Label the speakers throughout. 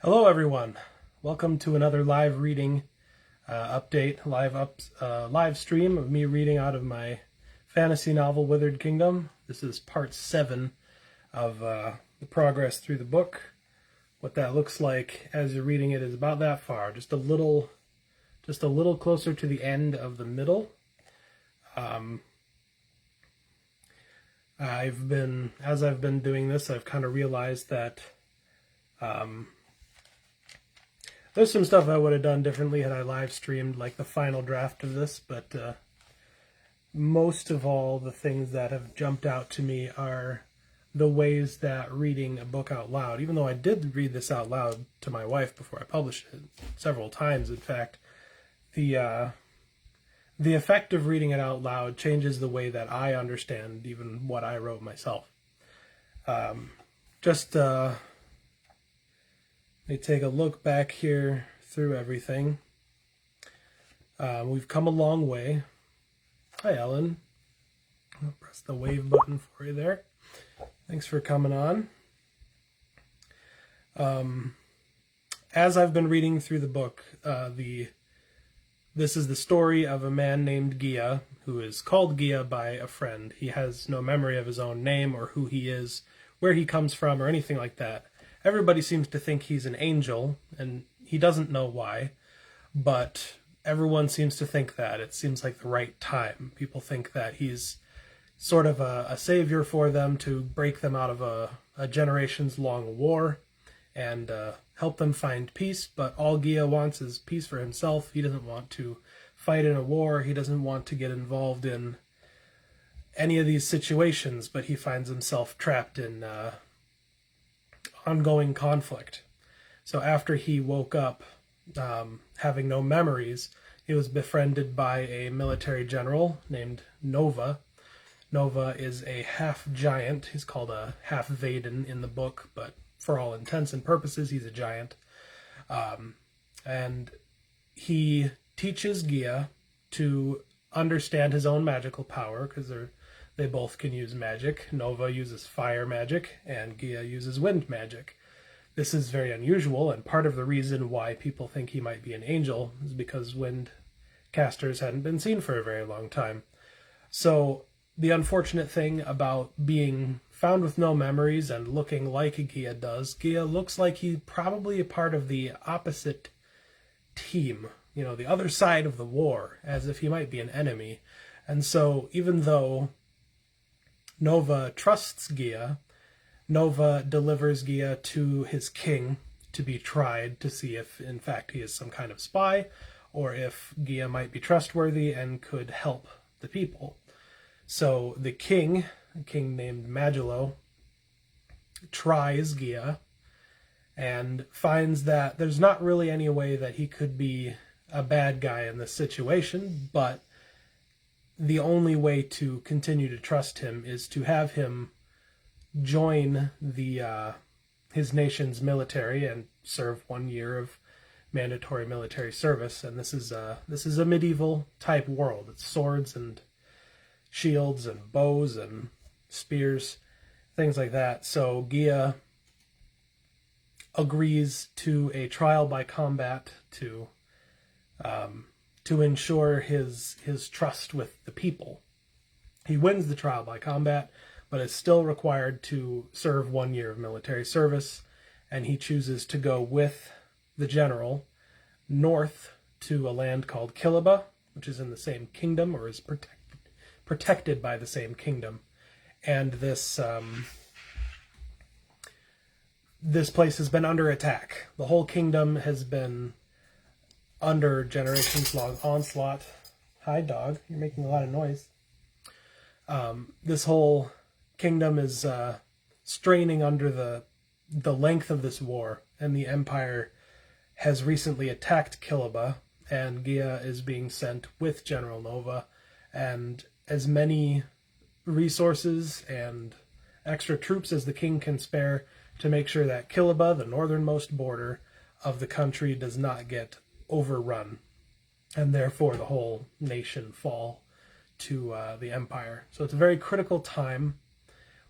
Speaker 1: Hello, everyone. Welcome to another live reading update, live stream of me reading out of my fantasy novel, Withered Kingdom. This is part 7 of the progress through the book. What that looks like as you're reading it is about that far, just a little closer to the end of the middle. As I've been doing this, I've kind of realized that there's some stuff I would have done differently had I live streamed like the final draft of this, but most of all the things that have jumped out to me are the ways that reading a book out loud, even though I did read this out loud to my wife before I published it several times, in fact, the effect of reading it out loud changes the way that I understand even what I wrote myself. Let me take a look back here through everything. We've come a long way. Hi, Ellen. I'll press the wave button for you there. Thanks for coming on. As I've been reading through the book, this is the story of a man named Gia, who is called Gia by a friend. He has no memory of his own name or who he is, where he comes from, or anything like that. Everybody seems to think he's an angel, and he doesn't know why, but everyone seems to think that. It seems like the right time. People think that he's sort of a savior for them to break them out of a generations-long war and help them find peace, but all Gia wants is peace for himself. He doesn't want to fight in a war. He doesn't want to get involved in any of these situations, but he finds himself trapped in ongoing conflict. So after he woke up having no memories, he was befriended by a military general named Nova. Nova is a half-giant. He's called a half-Vaden in the book, but for all intents and purposes, he's a giant. And he teaches Gia to understand his own magical power, because they both can use magic. Nova uses fire magic, and Gia uses wind magic. This is very unusual, and part of the reason why people think he might be an angel is because wind casters hadn't been seen for a very long time. So the unfortunate thing about being found with no memories and looking like Gia does, Gia looks like he's probably a part of the opposite team, the other side of the war, as if he might be an enemy. And so even though Nova trusts Gia, Nova delivers Gia to his king to be tried to see if, in fact, he is some kind of spy, or if Gia might be trustworthy and could help the people. So the king, a king named Magillo, tries Gia and finds that there's not really any way that he could be a bad guy in this situation, but the only way to continue to trust him is to have him join his nation's military and serve 1 year of mandatory military service. And this is a medieval type world. It's swords and shields and bows and spears, things like that. So Gia agrees to a trial by combat to ensure his trust with the people. He wins the trial by combat, but is still required to serve 1 year of military service, and he chooses to go with the general north to a land called Kilaba, which is in the same kingdom, or is protected by the same kingdom. And this place has been under attack. The whole kingdom has been under generations-long onslaught. Hi, dog. You're making a lot of noise. This whole kingdom is straining under the length of this war, and the Empire has recently attacked Kilaba, and Gia is being sent with General Nova, and as many resources and extra troops as the king can spare to make sure that Kilaba, the northernmost border of the country, does not get overrun, and therefore the whole nation fall to the Empire. So it's a very critical time,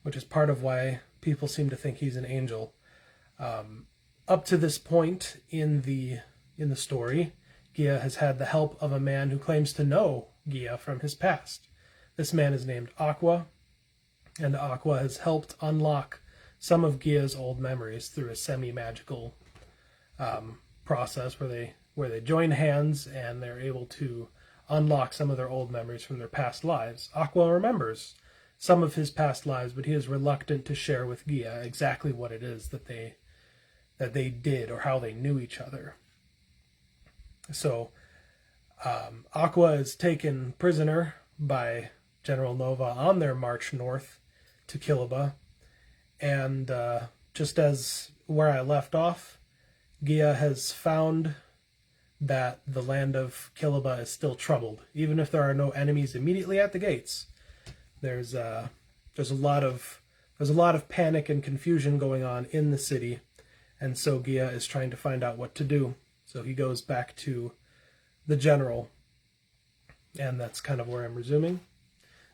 Speaker 1: which is part of why people seem to think he's an angel. Up to this point in the story, Gia has had the help of a man who claims to know Gia from his past. This man is named Aqua, and Aqua has helped unlock some of Gia's old memories through a semi-magical process where they join hands and they're able to unlock some of their old memories from their past lives. Aqua remembers some of his past lives, but he is reluctant to share with Gia exactly what it is that they did or how they knew each other. So Aqua is taken prisoner by General Nova on their march north to Killuba, and just as where I left off, Gia has found that the land of Killuba is still troubled. Even if there are no enemies immediately at the gates, there's a lot of panic and confusion going on in the city, and so Gia is trying to find out what to do. So he goes back to the general, and that's kind of where I'm resuming.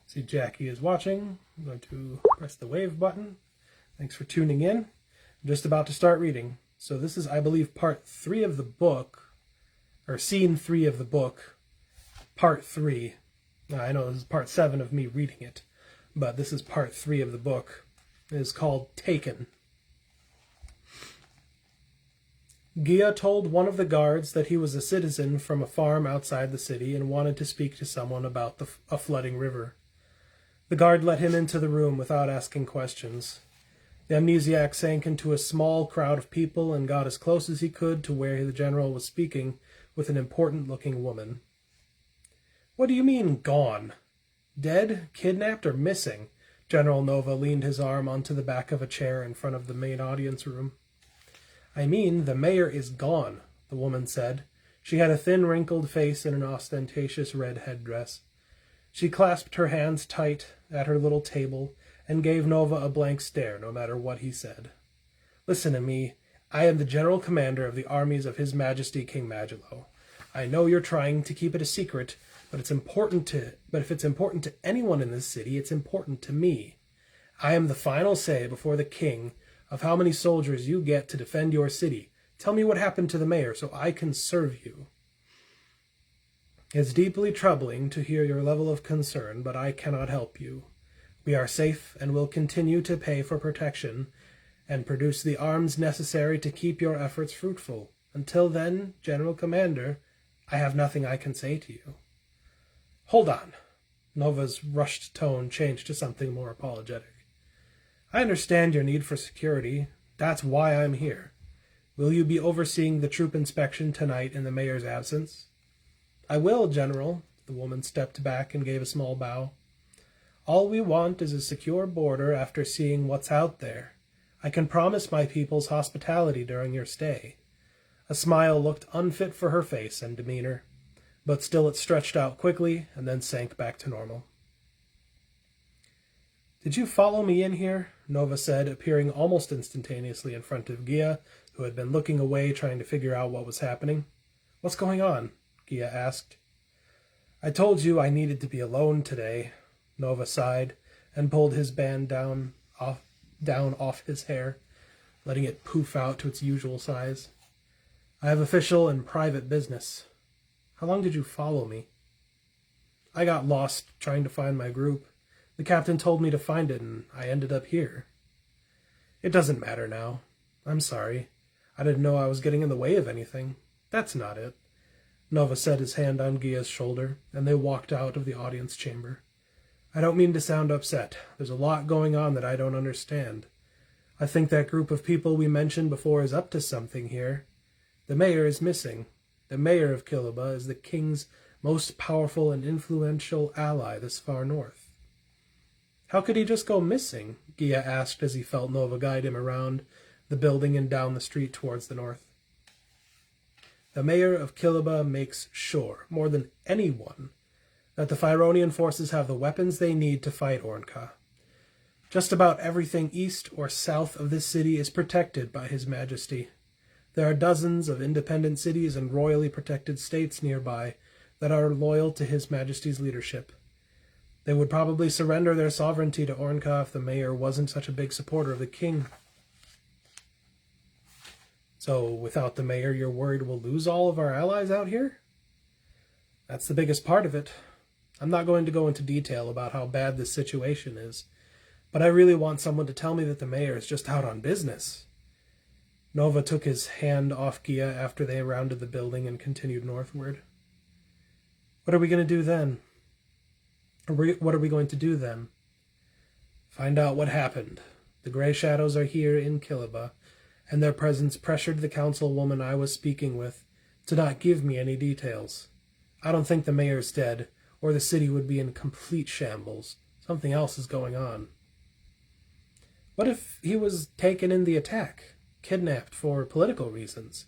Speaker 1: See, Jackie is watching. I'm going to press the wave button. Thanks for tuning in. I'm just about to start reading. So this is, I believe, part 3 of the book, or scene 3 of the book, part 3. I know this is part 7 of me reading it, but this is part 3 of the book. It is called Taken. Gia told one of the guards that he was a citizen from a farm outside the city and wanted to speak to someone about a flooding river. The guard let him into the room without asking questions. The amnesiac sank into a small crowd of people and got as close as he could to where the general was speaking with an important-looking woman. "What do you mean, gone? Dead, kidnapped, or missing?" General Nova leaned his arm onto the back of a chair in front of the main audience room. "I mean, the mayor is gone," the woman said. She had a thin, wrinkled face and an ostentatious red headdress. She clasped her hands tight at her little table and gave Nova a blank stare, no matter what he said. "Listen to me. I am the general commander of the armies of His Majesty King Magillo. I know you're trying to keep it a secret, but if it's important to anyone in this city, it's important to me. I am the final say before the king of how many soldiers you get to defend your city. Tell me what happened to the mayor so I can serve you." "It's deeply troubling to hear your level of concern, but I cannot help you. We are safe and will continue to pay for protection and produce the arms necessary to keep your efforts fruitful. Until then, General Commander, I have nothing I can say to you." "Hold on." Nova's rushed tone changed to something more apologetic. "I understand your need for security. That's why I'm here. Will you be overseeing the troop inspection tonight in the mayor's absence?" "I will, General." The woman stepped back and gave a small bow. "All we want is a secure border after seeing what's out there. I can promise my people's hospitality during your stay." A smile looked unfit for her face and demeanor, but still it stretched out quickly and then sank back to normal. "Did you follow me in here?" Nova said, appearing almost instantaneously in front of Gia, who had been looking away trying to figure out what was happening. "What's going on?" Gia asked. "I told you I needed to be alone today." Nova sighed and pulled his band down off his hair, letting it poof out to its usual size. "I have official and private business." "How long did you follow me?" "I got lost trying to find my group. The captain told me to find it, and I ended up here." "It doesn't matter now. I'm sorry. I didn't know I was getting in the way of anything." "That's not it." Nova set his hand on Gia's shoulder, and they walked out of the audience chamber. "I don't mean to sound upset. There's a lot going on that I don't understand. I think that group of people we mentioned before is up to something here. The mayor is missing. The mayor of Killuba is the king's most powerful and influential ally this far north." "How could he just go missing?" Gia asked as he felt Nova guide him around the building and down the street towards the north. "The mayor of Killuba makes sure, more than anyone, that the Phyronian forces have the weapons they need to fight Ornka. Just about everything east or south of this city is protected by His Majesty. There are dozens of independent cities and royally protected states nearby that are loyal to His Majesty's leadership. They would probably surrender their sovereignty to Ornka if the mayor wasn't such a big supporter of the king." So without the mayor, you're worried we'll lose all of our allies out here? That's the biggest part of it. I'm not going to go into detail about how bad this situation is, but I really want someone to tell me that the mayor is just out on business. Nova took his hand off Gia after they rounded the building and continued northward. What are we going to do then? What are we going to do then? Find out what happened. The Grey Shadows are here in Killaba, and their presence pressured the councilwoman I was speaking with to not give me any details. I don't think the mayor's dead, or the city would be in complete shambles. Something else is going on. What if he was taken in the attack, kidnapped for political reasons?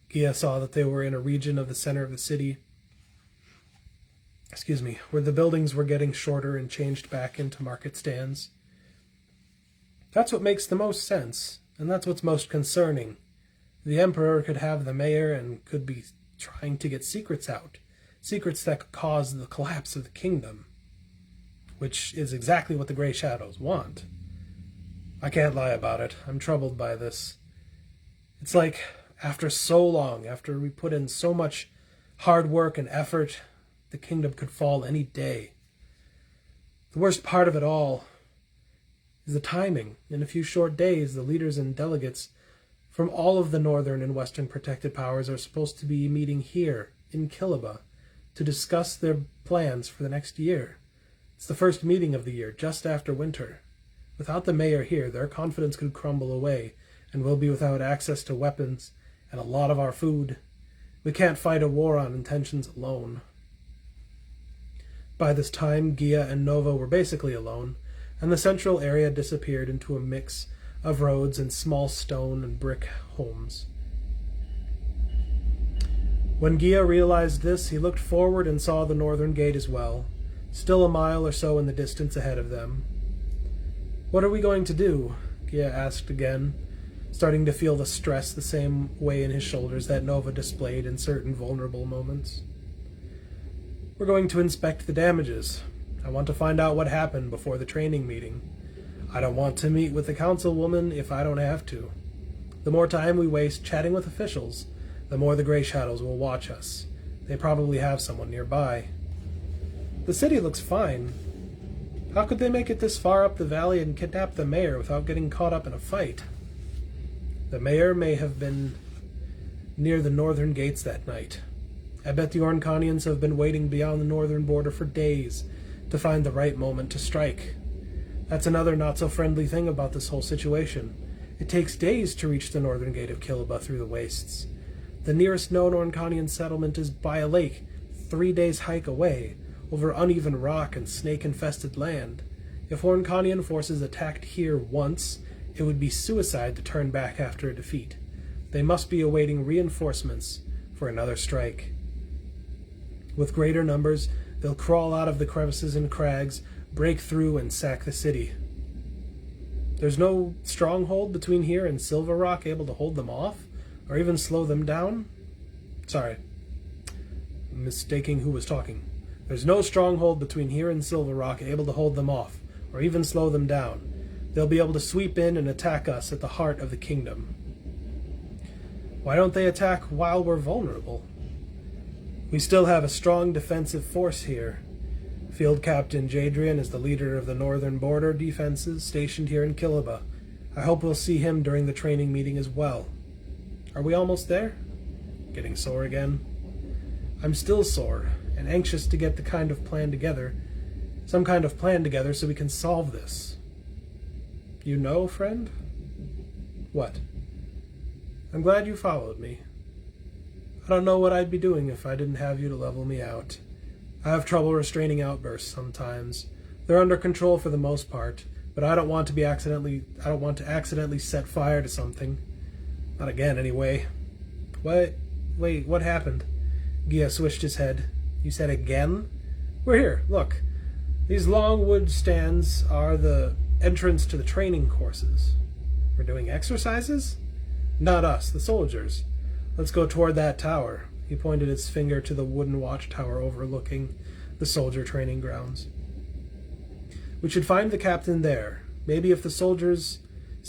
Speaker 1: Gia saw that they were in a region of the center of the city, where the buildings were getting shorter and changed back into market stands. That's what makes the most sense, and that's what's most concerning. The Emperor could have the mayor and could be trying to get secrets out. Secrets that could cause the collapse of the kingdom. Which is exactly what the Grey Shadows want. I can't lie about it. I'm troubled by this. It's like, after so long, after we put in so much hard work and effort, the kingdom could fall any day. The worst part of it all is the timing. In a few short days, the leaders and delegates from all of the northern and western protected powers are supposed to be meeting here in Killaba to discuss their plans for the next year. It's the first meeting of the year, just after winter. Without the mayor here, their confidence could crumble away, and we'll be without access to weapons and a lot of our food. We can't fight a war on intentions alone. By this time, Gia and Nova were basically alone, and the central area disappeared into a mix of roads and small stone and brick homes. When Gia realized this, he looked forward and saw the northern gate as well, still a mile or so in the distance ahead of them. What are we going to do? Gia asked again, starting to feel the stress the same way in his shoulders that Nova displayed in certain vulnerable moments. We're going to inspect the damages. I want to find out what happened before the training meeting. I don't want to meet with the councilwoman if I don't have to. The more time we waste chatting with officials, the more the Grey Shadows will watch us. They probably have someone nearby. The city looks fine. How could they make it this far up the valley and kidnap the mayor without getting caught up in a fight? The mayor may have been near the northern gates that night. I bet the Ornconians have been waiting beyond the northern border for days to find the right moment to strike. That's another not-so-friendly thing about this whole situation. It takes days to reach the northern gate of Killaba through the wastes. The nearest known Ornconian settlement is by a lake, 3 days' hike away, over uneven rock and snake-infested land. If Ornconian forces attacked here once, it would be suicide to turn back after a defeat. They must be awaiting reinforcements for another strike. With greater numbers, they'll crawl out of the crevices and crags, break through, and sack the city. There's no stronghold between here and Silver Rock able to hold them off, or even slow them down? Sorry, mistaking who was talking. There's no stronghold between here and Silver Rock able to hold them off, or even slow them down. They'll be able to sweep in and attack us at the heart of the kingdom. Why don't they attack while we're vulnerable? We still have a strong defensive force here. Field Captain Jadrian is the leader of the northern border defenses stationed here in Killaba. I hope we'll see him during the training meeting as well. Are we almost there? Getting sore again? I'm still sore, and anxious to get some kind of plan together so we can solve this. You know, friend? What? I'm glad you followed me. I don't know what I'd be doing if I didn't have you to level me out. I have trouble restraining outbursts sometimes. They're under control for the most part, but I don't want to accidentally set fire to something. Not again, anyway. Wait, what happened? Gia swished his head. You said again? We're here, look. These long wood stands are the entrance to the training courses. We're doing exercises? Not us, the soldiers. Let's go toward that tower. He pointed his finger to the wooden watchtower overlooking the soldier training grounds. We should find the captain there. Maybe if the soldiers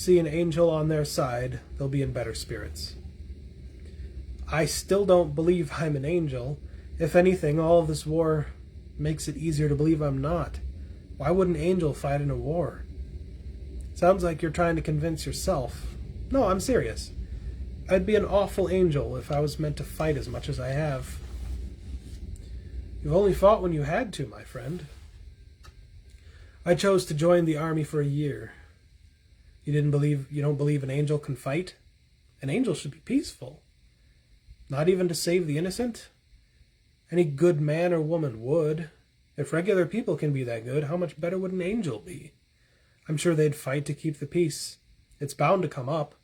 Speaker 1: see an angel on their side, they'll be in better spirits. I still don't believe I'm an angel. If anything, all of this war makes it easier to believe I'm not. Why would an angel fight in a war? Sounds like you're trying to convince yourself. No, I'm serious. I'd be an awful angel if I was meant to fight as much as I have. You've only fought when you had to, my friend. I chose to join the army for a year. You don't believe an angel can fight? An angel should be peaceful. Not even to save the innocent? Any good man or woman would. If regular people can be that good, how much better would an angel be? I'm sure they'd fight to keep the peace. It's bound to come up.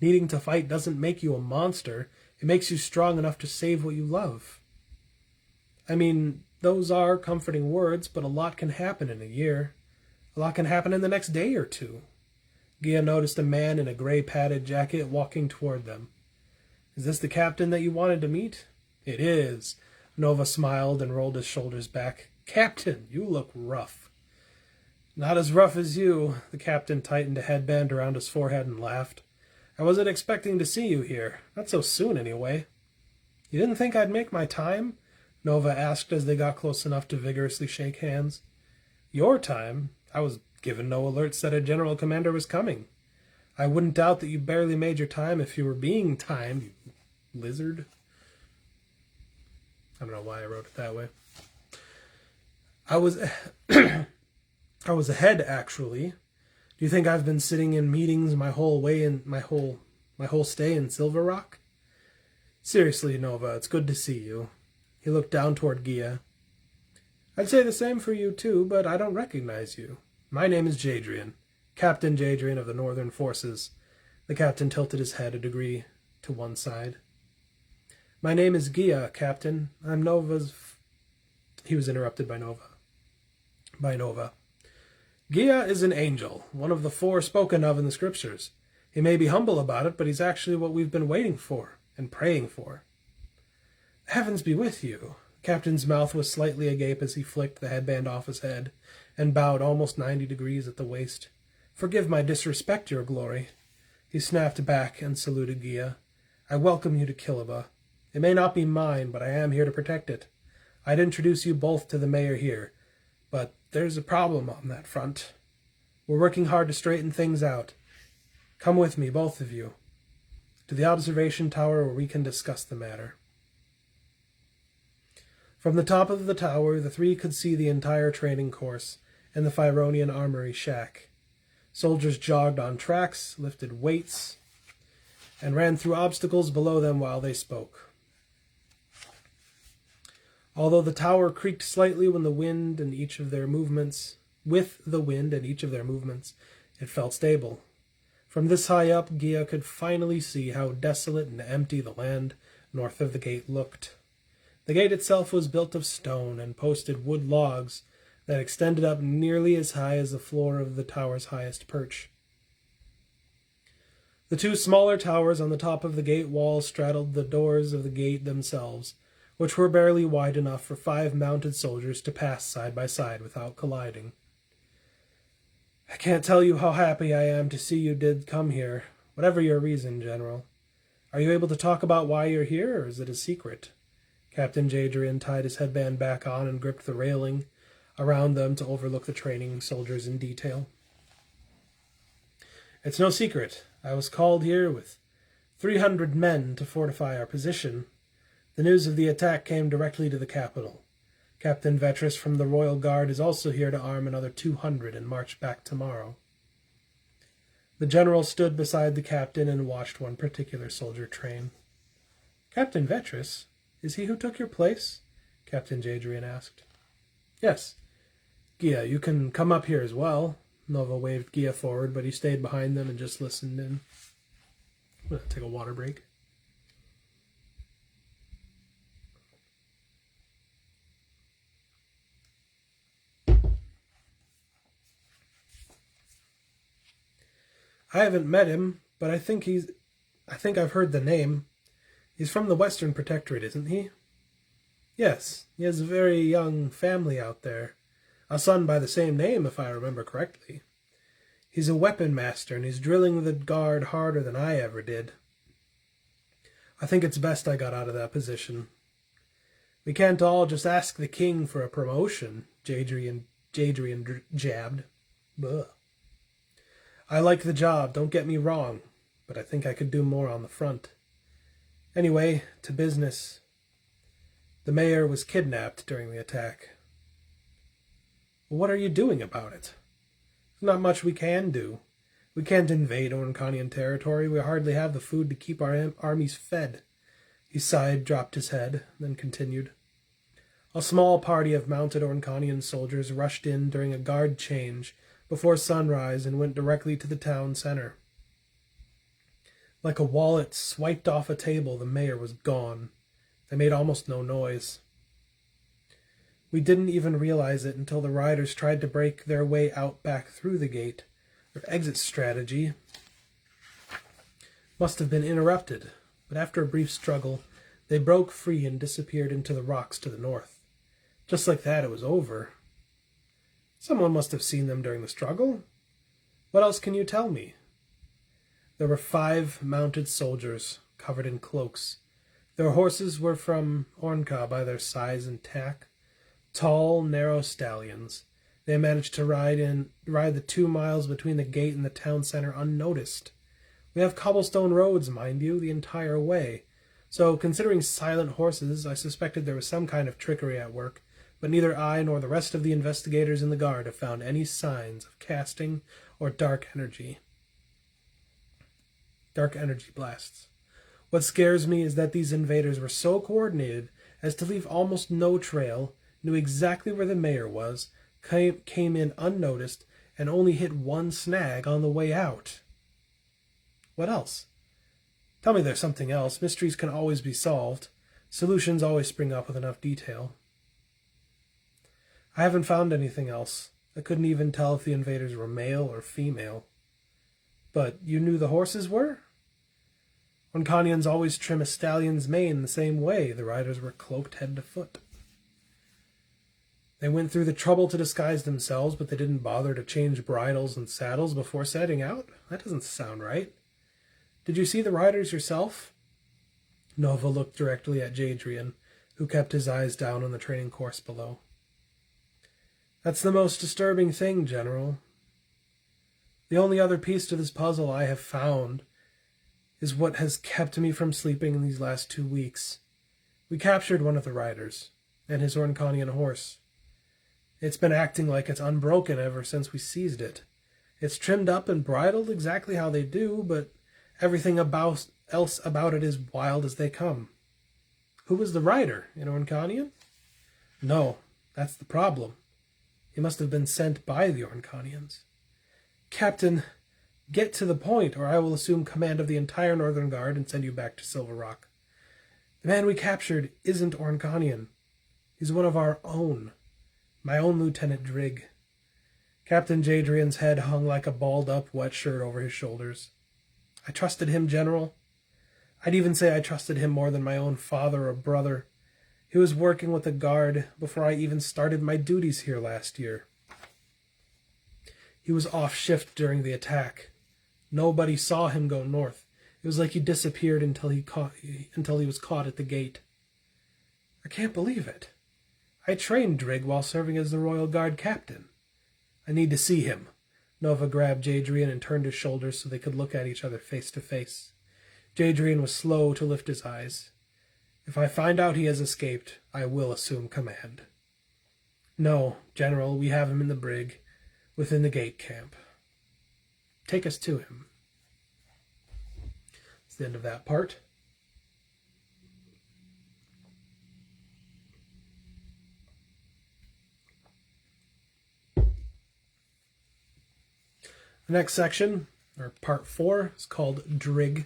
Speaker 1: Needing to fight doesn't make you a monster. It makes you strong enough to save what you love. I mean, those are comforting words, but a lot can happen in a year. A lot can happen in the next day or two. Gia noticed a man in a gray padded jacket walking toward them. Is this the captain that you wanted to meet? It is. Nova smiled and rolled his shoulders back. Captain, you look rough. Not as rough as you. The captain tightened a headband around his forehead and laughed. I wasn't expecting to see you here. Not so soon, anyway. You didn't think I'd make my time? Nova asked as they got close enough to vigorously shake hands. Your time? I was given no alerts that a general commander was coming. I wouldn't doubt that you barely made your time if you were being timed, you lizard. I don't know why I wrote it that way. I was ahead, actually. Do you think I've been sitting in meetings my whole stay in Silver Rock? Seriously, Nova, it's good to see you. He looked down toward Gia. I'd say the same for you, too, but I don't recognize you. My name is Jadrian, Captain Jadrian of the Northern Forces. The captain tilted his head a degree to one side. My name is Gia, Captain. I'm Nova's... He was interrupted by Nova. Gia is an angel, one of the 4 spoken of in the scriptures. He may be humble about it, but he's actually what we've been waiting for and praying for. Heavens be with you. The captain's mouth was slightly agape as he flicked the headband off his head and bowed almost 90 degrees at the waist. Forgive my disrespect, your glory. He snapped back and saluted Gia. I welcome you to Killaba. It may not be mine, but I am here to protect it. I'd introduce you both to the mayor here, but there's a problem on that front. We're working hard to straighten things out. Come with me, both of you, to the observation tower where we can discuss the matter. From the top of the tower, the 3 could see the entire training course and the Phyronian armory shack. Soldiers jogged on tracks, lifted weights, and ran through obstacles below them while they spoke. Although the tower creaked slightly with the wind and each of their movements, it felt stable. From this high up, Gia could finally see how desolate and empty the land north of the gate looked. The gate itself was built of stone and posted wood logs that extended up nearly as high as the floor of the tower's highest perch. The 2 smaller towers on the top of the gate wall straddled the doors of the gate themselves, which were barely wide enough for 5 mounted soldiers to pass side by side without colliding. I can't tell you how happy I am to see you did come here, whatever your reason, General. Are you able to talk about why you're here, or is it a secret? Captain Jadrian tied his headband back on and gripped the railing around them to overlook the training soldiers in detail. It's no secret. I was called here with 300 men to fortify our position. The news of the attack came directly to the capital. Captain Vetris from the Royal Guard is also here to arm another 200 and march back tomorrow. The general stood beside the captain and watched one particular soldier train. Captain Vetris? Is he who took your place? Captain Jadrian asked. Yes. Gia, you can come up here as well. Nova waved Gia forward, but he stayed behind them and just listened in. I'm going to take a water break. I haven't met him, but I think I've heard the name. He's from the Western Protectorate, isn't he? Yes, he has a very young family out there. A son by the same name, if I remember correctly. He's a weapon master, and he's drilling the guard harder than I ever did. I think it's best I got out of that position. We can't all just ask the king for a promotion, Jadrian jabbed. Buh. I like the job, don't get me wrong, but I think I could do more on the front. Anyway, to business. The mayor was kidnapped during the attack. Well, what are you doing about it? There's not much we can do. We can't invade Ornconian territory. We hardly have the food to keep our armies fed. He sighed, dropped his head, then continued. A small party of mounted Ornconian soldiers rushed in during a guard change before sunrise and went directly to the town center. Like a wallet swiped off a table, the mayor was gone. They made almost no noise. We didn't even realize it until the riders tried to break their way out back through the gate. Their exit strategy must have been interrupted, but after a brief struggle, they broke free and disappeared into the rocks to the north. Just like that, it was over. Someone must have seen them during the struggle. What else can you tell me? There were 5 mounted soldiers covered in cloaks. Their horses were from Ornka by their size and tack. Tall, narrow stallions. They managed to ride the 2 miles between the gate and the town center unnoticed. We have cobblestone roads, mind you, the entire way. So, considering silent horses, I suspected there was some kind of trickery at work, but neither I nor the rest of the investigators in the guard have found any signs of casting or dark energy blasts. What scares me is that these invaders were so coordinated as to leave almost no trail, knew exactly where the mayor was, came in unnoticed, and only hit one snag on the way out. What else? Tell me there's something else. Mysteries can always be solved. Solutions always spring up with enough detail. I haven't found anything else. I couldn't even tell if the invaders were male or female. But you knew the horses were? Ornconians always trim a stallion's mane the same way. The riders were cloaked head to foot. They went through the trouble to disguise themselves, but they didn't bother to change bridles and saddles before setting out? That doesn't sound right. Did you see the riders yourself? Nova looked directly at Jadrian, who kept his eyes down on the training course below. That's the most disturbing thing, General. The only other piece to this puzzle I have found is what has kept me from sleeping in these last 2 weeks. We captured one of the riders, and his Ornconian horse. It's been acting like it's unbroken ever since we seized it. It's trimmed up and bridled exactly how they do, but everything else about it is wild as they come. Who was the rider? An Ornconian? No, that's the problem. He must have been sent by the Ornconians. Captain, get to the point, or I will assume command of the entire Northern Guard and send you back to Silver Rock. The man we captured isn't Ornconian. He's one of our own. My own Lieutenant Drigg. Captain Jadrian's head hung like a balled-up wet shirt over his shoulders. I trusted him, General. I'd even say I trusted him more than my own father or brother. He was working with the Guard before I even started my duties here last year. He was off shift during the attack. Nobody saw him go north. It was like he disappeared until he was caught at the gate. I can't believe it. I trained Drigg while serving as the Royal Guard captain. I need to see him. Nova grabbed Jadrian and turned his shoulders so they could look at each other face to face. Jadrian was slow to lift his eyes. If I find out he has escaped, I will assume command. No, General, we have him in the brig, within the gate camp. Take us to him. That's the end of that part. The next section, or part 4, is called Drigg,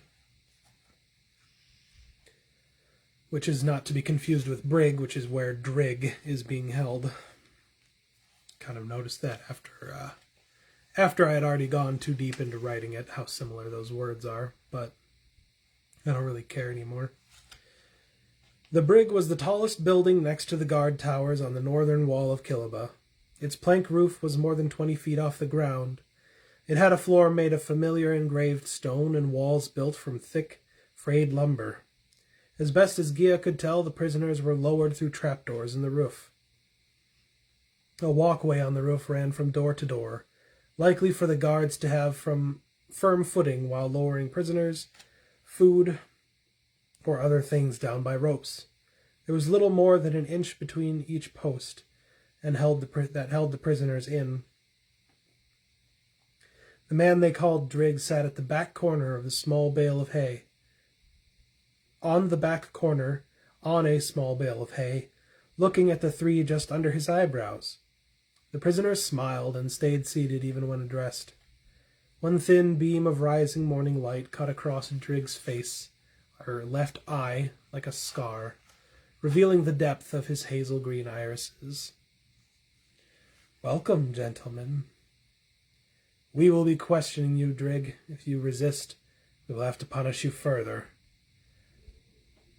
Speaker 1: which is not to be confused with brig, which is where Drigg is being held. Kind of noticed that after I had already gone too deep into writing it, how similar those words are, but I don't really care anymore. The brig was the tallest building next to the guard towers on the northern wall of Killaba. Its plank roof was more than 20 feet off the ground. It had a floor made of familiar engraved stone and walls built from thick, frayed lumber. As best as Gia could tell, the prisoners were lowered through trapdoors in the roof. A walkway on the roof ran from door to door, likely for the guards to have from firm footing while lowering prisoners, food, or other things down by ropes. There was little more than an inch between each post and held the prisoners in. The man they called Drigg sat at the back corner of the small bale of hay. On the back corner, on a small bale of hay, looking at the three just under his eyebrows. The prisoners smiled and stayed seated even when addressed. One thin beam of rising morning light cut across Drigg's face, her left eye like a scar, revealing the depth of his hazel-green irises. "Welcome, gentlemen. We will be questioning you, Drigg. If you resist, we will have to punish you further."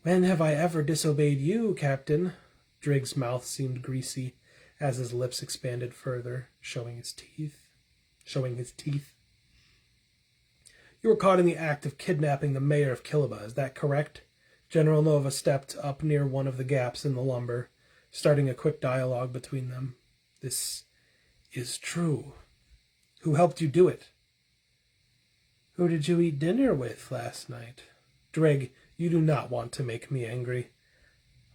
Speaker 1: "When have I ever disobeyed you, Captain?" Drigg's mouth seemed greasy as his lips expanded further, showing his teeth. "You were caught in the act of kidnapping the mayor of Killaba, is that correct?" General Nova stepped up near one of the gaps in the lumber, starting a quick dialogue between them. "This is true. Who helped you do it?" "Who did you eat dinner with last night?" "Drigg, you do not want to make me angry."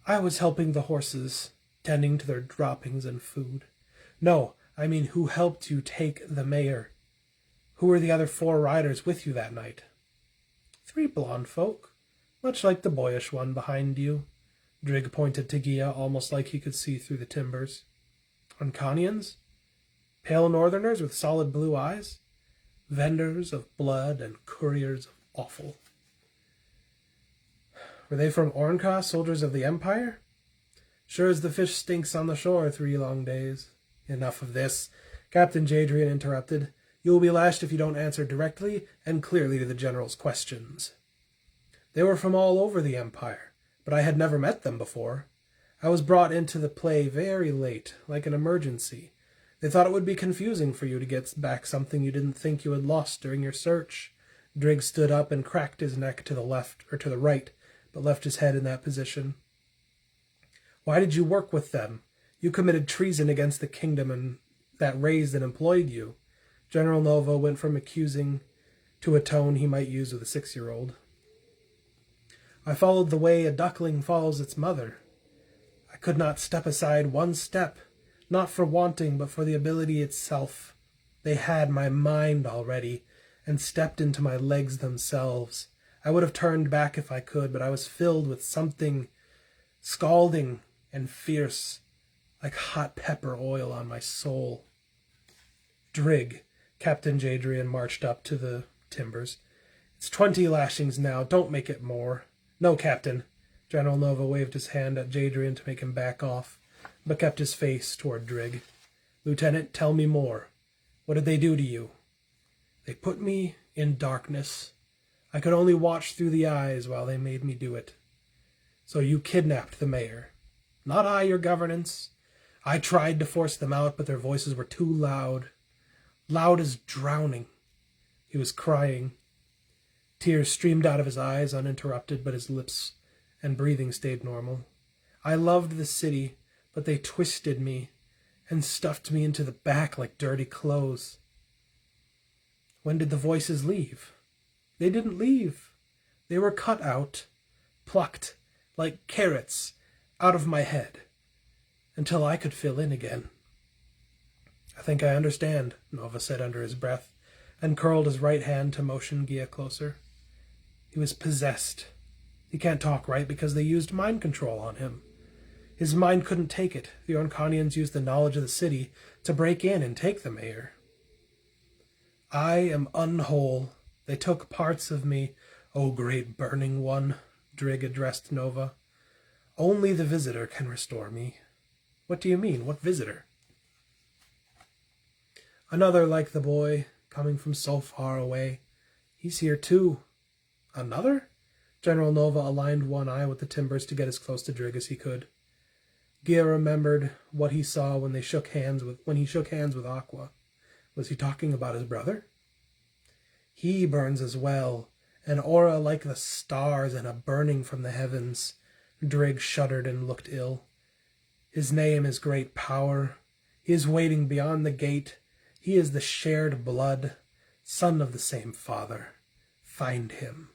Speaker 1: "I was helping the horses, tending to their droppings and food." "No, I mean who helped you take the mayor? Who were the other 4 riders with you that night?" "3 blonde folk, much like the boyish one behind you." Drigg pointed to Gia, almost like he could see through the timbers. "Uncanians? Pale northerners with solid blue eyes? Vendors of blood and couriers of offal." "Were they from Ornka, soldiers of the Empire?" "Sure as the fish stinks on the shore 3 long days." "Enough of this," Captain Jadrian interrupted. "You will be lashed if you don't answer directly and clearly to the General's questions." "They were from all over the Empire, but I had never met them before. I was brought into the play very late, like an emergency. They thought it would be confusing for you to get back something you didn't think you had lost during your search." Drigg stood up and cracked his neck to the left or to the right, but left his head in that position. "Why did you work with them? You committed treason against the kingdom and that raised and employed you." General Nova went from accusing to a tone he might use with a 6-year-old. "I followed the way a duckling follows its mother. I could not step aside one step, not for wanting, but for the ability itself. They had my mind already, and stepped into my legs themselves. I would have turned back if I could, but I was filled with something scalding and fierce, like hot pepper oil on my soul." "Drigg," Captain Jadrian marched up to the timbers. "It's 20 lashings now. Don't make it more." "No, Captain." General Nova waved his hand at Jadrian to make him back off, but kept his face toward Drigg. "Lieutenant, tell me more. What did they do to you?" "They put me in darkness. I could only watch through the eyes while they made me do it." "So you kidnapped the mayor?" "Not I, your governance. I tried to force them out, but their voices were too loud. Loud as drowning." He was crying. Tears streamed out of his eyes uninterrupted, but his lips and breathing stayed normal. "I loved the city, but they twisted me and stuffed me into the back like dirty clothes." "When did the voices leave?" "They didn't leave. They were cut out, plucked like carrots out of my head, until I could fill in again." "I think I understand," Nova said under his breath, and curled his right hand to motion Gia closer. "He was possessed. He can't talk right because they used mind control on him. His mind couldn't take it. The Ornkanians used the knowledge of the city to break in and take the mayor." "I am unwhole. They took parts of me, O great burning one," Drigg addressed Nova. "Only the visitor can restore me." "What do you mean? What visitor?" "Another like the boy, coming from so far away. He's here too." "Another?" General Nova aligned one eye with the timbers to get as close to Drigg as he could. Gia remembered what he saw when he shook hands with Aqua. Was he talking about his brother? He burns as well, an aura like the stars and a burning from the heavens. Drigg shuddered and looked ill. His name is Great Power. He is waiting beyond the gate. He is the shared blood, son of the same father. Find him.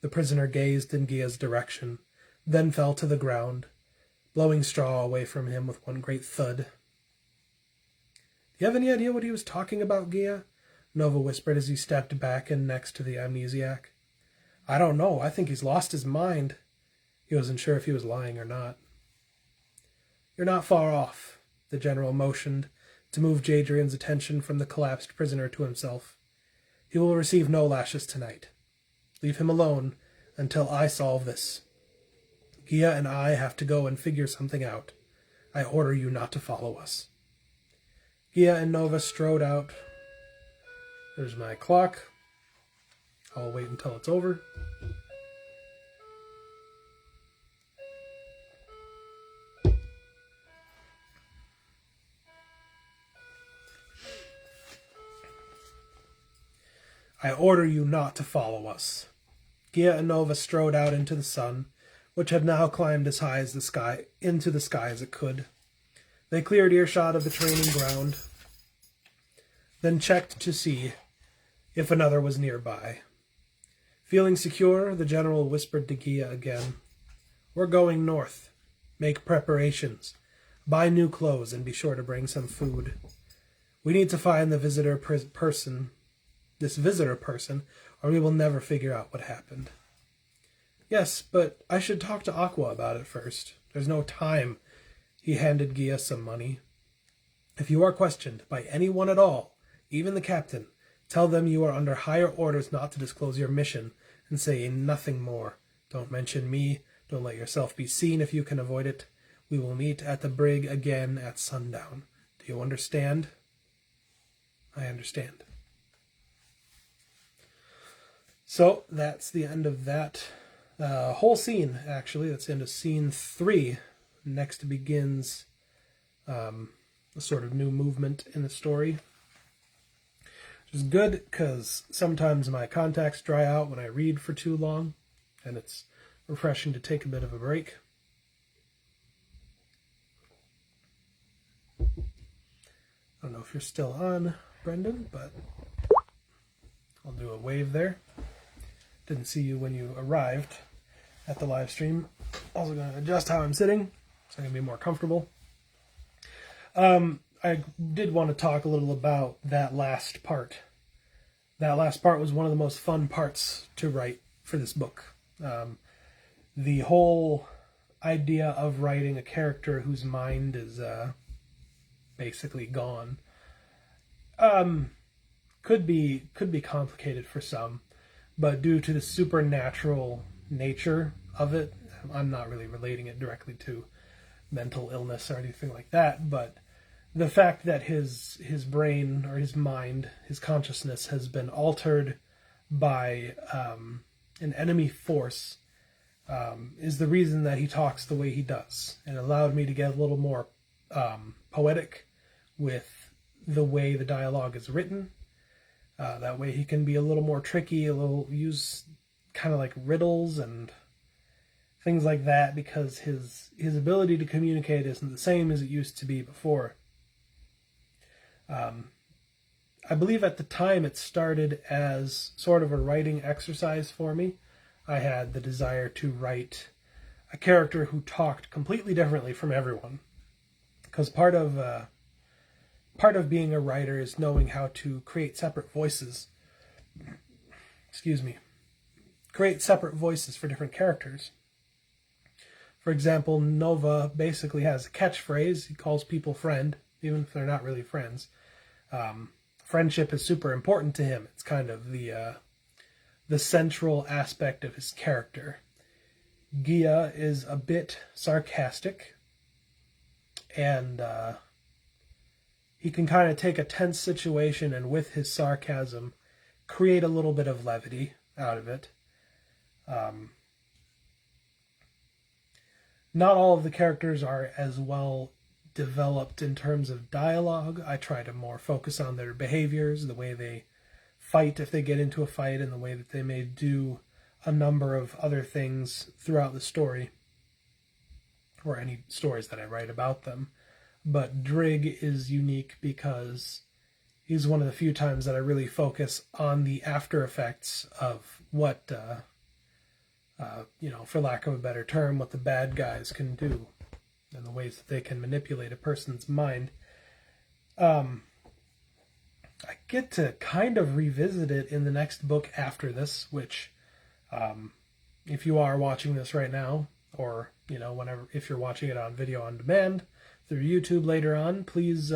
Speaker 1: The prisoner gazed in Gia's direction, then fell to the ground, blowing straw away from him with one great thud. Do you have any idea what he was talking about, Gia? Nova whispered as he stepped back and next to the amnesiac. I don't know. I think he's lost his mind. He wasn't sure if he was lying or not. You're not far off, the general motioned to move Jadrian's attention from the collapsed prisoner to himself. He will receive no lashes tonight. Leave him alone until I solve this. Gia and I have to go and figure something out. I order you not to follow us. Gia and Nova strode out. There's my clock. I'll wait until it's over. I order you not to follow us. Gia and Nova strode out into the sun, which had now climbed as high as the sky, into the sky as it could. They cleared earshot of the training ground, then checked to see if another was nearby. Feeling secure, the general whispered to Gia again. We're going north. Make preparations. Buy new clothes and be sure to bring some food. We need to find the visitor person, or we will never figure out what happened. Yes, but I should talk to Aqua about it first. There's no time. He handed Gia some money. If you are questioned by anyone at all, even the captain, tell them you are under higher orders not to disclose your mission, and say nothing more. Don't mention me. Don't let yourself be seen if you can avoid it. We will meet at the brig again at sundown. Do you understand? I understand. So that's the end of that whole scene, actually. That's the end of scene 3. Next begins a sort of new movement in the story. Which is good, because sometimes my contacts dry out when I read for too long, and it's refreshing to take a bit of a break. I don't know if you're still on, Brendan, but I'll do a wave there. Didn't see you when you arrived at the live stream. Also going to adjust how I'm sitting so I can be more comfortable. I did want to talk a little about that last part. That last part was one of the most fun parts to write for this book. The whole idea of writing a character whose mind is basically gone could be complicated for some, but due to the supernatural nature of it, I'm not really relating it directly to mental illness or anything like that, but the fact that his brain or his mind, his consciousness has been altered by an enemy force is the reason that he talks the way he does. And allowed me to get a little more poetic with the way the dialogue is written. That way he can be a little more tricky, use kind of like riddles and things like that, because his ability to communicate isn't the same as it used to be before. I believe at the time it started as sort of a writing exercise for me. I had the desire to write a character who talked completely differently from everyone, because part of being a writer is knowing how to create separate voices. Create separate voices for different characters. For example, Nova basically has a catchphrase. He calls people friend, even if they're not really friends. Friendship is super important to him. It's kind of the central aspect of his character. Gia is a bit sarcastic, and he can kind of take a tense situation and with his sarcasm create a little bit of levity out of it. Not all of the characters are as well developed in terms of dialogue. I try to more focus on their behaviors, the way they fight if they get into a fight, and the way that they may do a number of other things throughout the story, or any stories that I write about them. But Drig is unique because he's one of the few times that I really focus on the after effects of what, for lack of a better term, what the bad guys can do and the ways that they can manipulate a person's mind. I get to kind of revisit it in the next book after this, which, if you are watching this right now, or, if you're watching it on video on demand through YouTube later on, please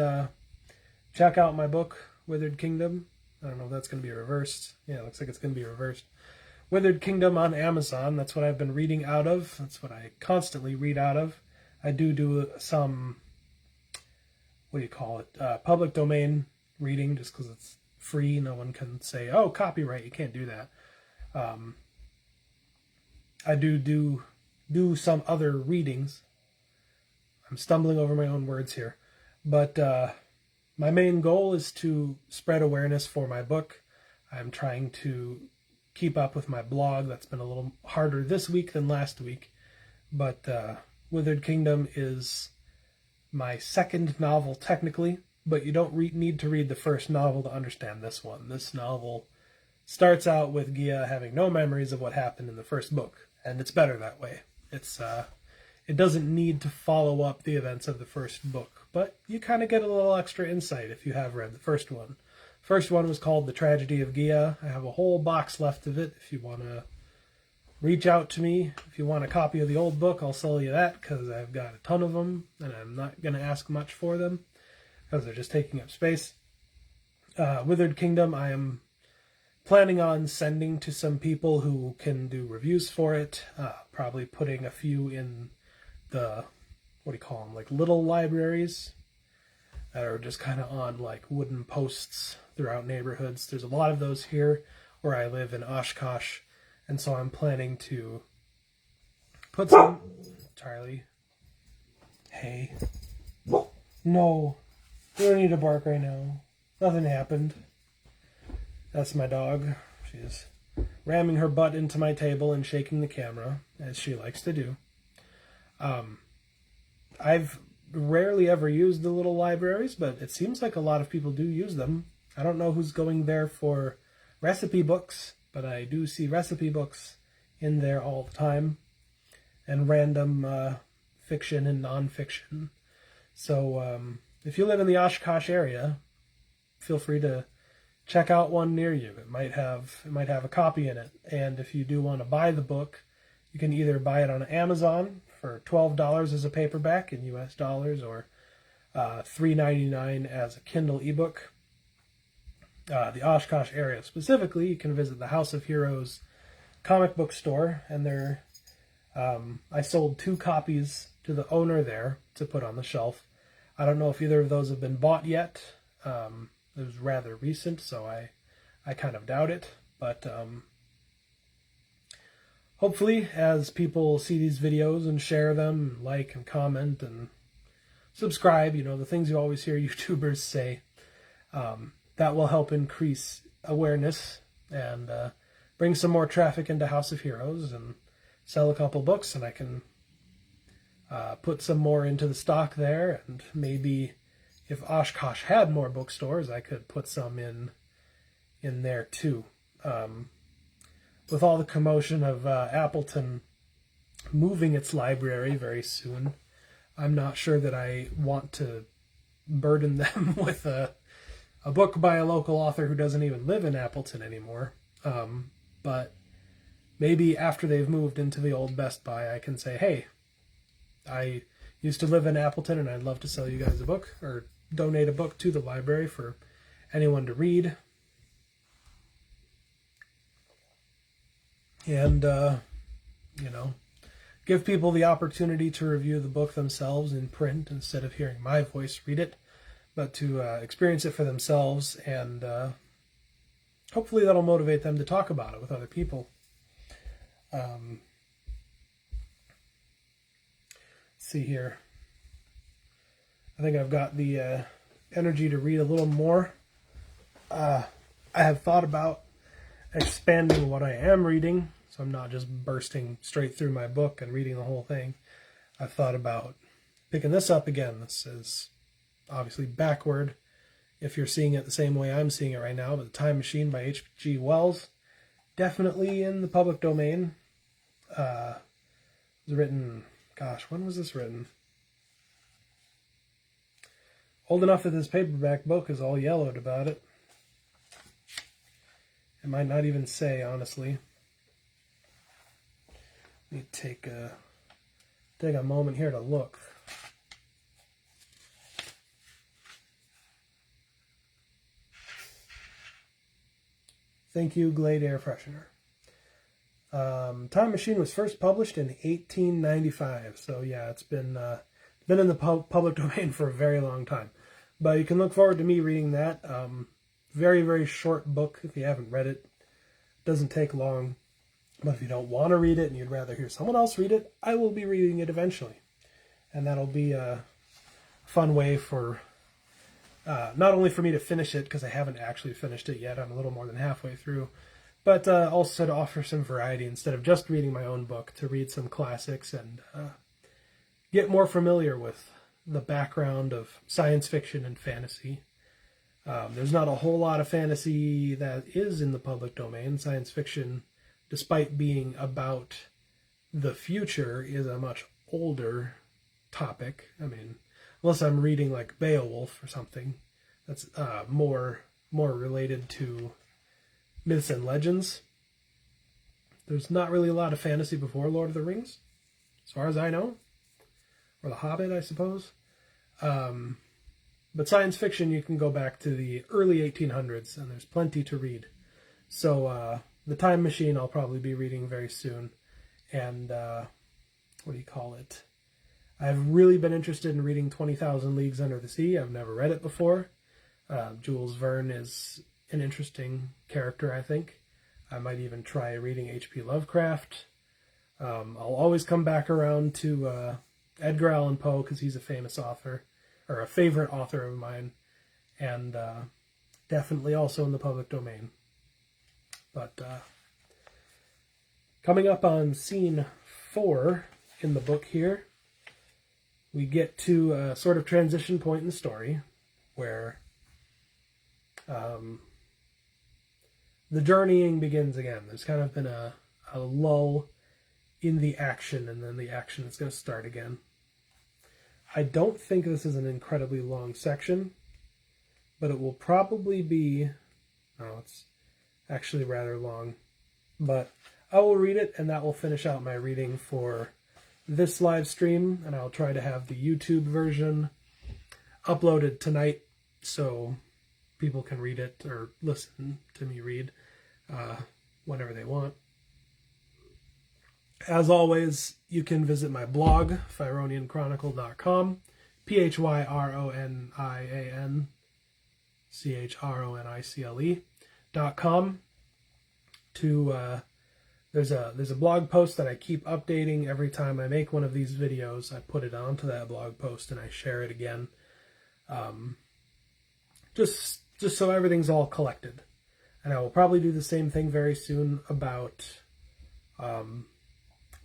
Speaker 1: check out my book, Withered Kingdom. I don't know if that's going to be reversed. Yeah, it looks like it's going to be reversed. Withered Kingdom on Amazon. That's what I've been reading out of. That's what I constantly read out of. I do some, public domain reading, just because it's free. No one can say, oh, copyright, you can't do that. I do some other readings. I'm stumbling over my own words here. But my main goal is to spread awareness for my book. I'm trying to keep up with my blog. That's been a little harder this week than last week. But Withered Kingdom is my second novel, technically. But you don't need to read the first novel to understand this one. This novel starts out with Gia having no memories of what happened in the first book. And it's better that way. It doesn't need to follow up the events of the first book, but you kind of get a little extra insight if you have read the first one. First one was called The Tragedy of Gia. I have a whole box left of it. If you want to reach out to me, if you want a copy of the old book, I'll sell you that, because I've got a ton of them, and I'm not going to ask much for them, because they're just taking up space. Withered Kingdom, I am planning on sending to some people who can do reviews for it, probably putting a few in the, little libraries that are just kind of on wooden posts throughout neighborhoods. There's a lot of those here where I live in Oshkosh, and so I'm planning to put some... Charlie. Hey. No. You don't need to bark right now. Nothing happened. That's my dog. She's ramming her butt into my table and shaking the camera, as she likes to do. I've rarely ever used the little libraries, but it seems like a lot of people do use them. I don't know who's going there for recipe books, but I do see recipe books in there all the time, and random fiction and nonfiction. So if you live in the Oshkosh area, feel free to check out one near you. It might have a copy in it, and if you do want to buy the book, you can either buy it on Amazon for $12 as a paperback in US dollars, or $3.99 as a Kindle ebook. The Oshkosh area specifically, you can visit the House of Heroes comic book store, and I sold 2 copies to the owner there to put on the shelf. I don't know if either of those have been bought yet. It was rather recent, so I kind of doubt it, but hopefully, as people see these videos and share them, and like and comment and subscribe, the things you always hear YouTubers say, that will help increase awareness and bring some more traffic into House of Heroes, and sell a couple books, and I can put some more into the stock there, and maybe if Oshkosh had more bookstores, I could put some in there too. With all the commotion of Appleton moving its library very soon, I'm not sure that I want to burden them with a book by a local author who doesn't even live in Appleton anymore. But maybe after they've moved into the old Best Buy, I can say, hey, I used to live in Appleton and I'd love to sell you guys a book, or donate a book to the library for anyone to read. And, give people the opportunity to review the book themselves in print instead of hearing my voice read it, but to experience it for themselves, and hopefully that'll motivate them to talk about it with other people. Let's see here. I think I've got the energy to read a little more. I have thought about expanding what I am reading, so I'm not just bursting straight through my book and reading the whole thing. I've thought about picking this up again. This is obviously backward if you're seeing it the same way I'm seeing it right now, but The Time Machine by H.G. Wells, definitely in the public domain. It was written, gosh, when was this written? Old enough that this paperback book is all yellowed about it. It might not even say, honestly. Let me take a moment here to look. Thank you, Glade Air Freshener. Time Machine was first published in 1895, so yeah, it's been in the public domain for a very long time. But you can look forward to me reading that. Very, very short book if you haven't read it. Doesn't take long. But if you don't want to read it and you'd rather hear someone else read it, I will be reading it eventually. And that'll be a fun way for, not only for me to finish it, because I haven't actually finished it yet, I'm a little more than halfway through, but also to offer some variety instead of just reading my own book, to read some classics and get more familiar with the background of science fiction and fantasy. There's not a whole lot of fantasy that is in the public domain. Science fiction, despite being about the future, is a much older topic. I mean, unless I'm reading like Beowulf or something, that's more related to myths and legends. There's not really a lot of fantasy before Lord of the Rings, as far as I know. Or The Hobbit, I suppose. But science fiction, you can go back to the early 1800s, and there's plenty to read. So, The Time Machine I'll probably be reading very soon. And, what do you call it? I've really been interested in reading 20,000 Leagues Under the Sea. I've never read it before. Jules Verne is an interesting character, I think. I might even try reading H.P. Lovecraft. I'll always come back around to Edgar Allan Poe, because he's a famous author, or a favorite author of mine, and definitely also in the public domain. But coming up on scene 4 in the book here, we get to a sort of transition point in the story where the journeying begins again. There's kind of been a lull in the action, and then the action is going to start again. I don't think this is an incredibly long section, but it will probably be... No, it's actually rather long. But I will read it, and that will finish out my reading for this live stream, and I'll try to have the YouTube version uploaded tonight so people can read it or listen to me read whenever they want. As always, you can visit my blog, phyronionchronicle.com, phyronionchronicle.com. There's a blog post that I keep updating every time I make one of these videos. I put it onto that blog post and I share it again, just so everything's all collected. And I will probably do the same thing very soon about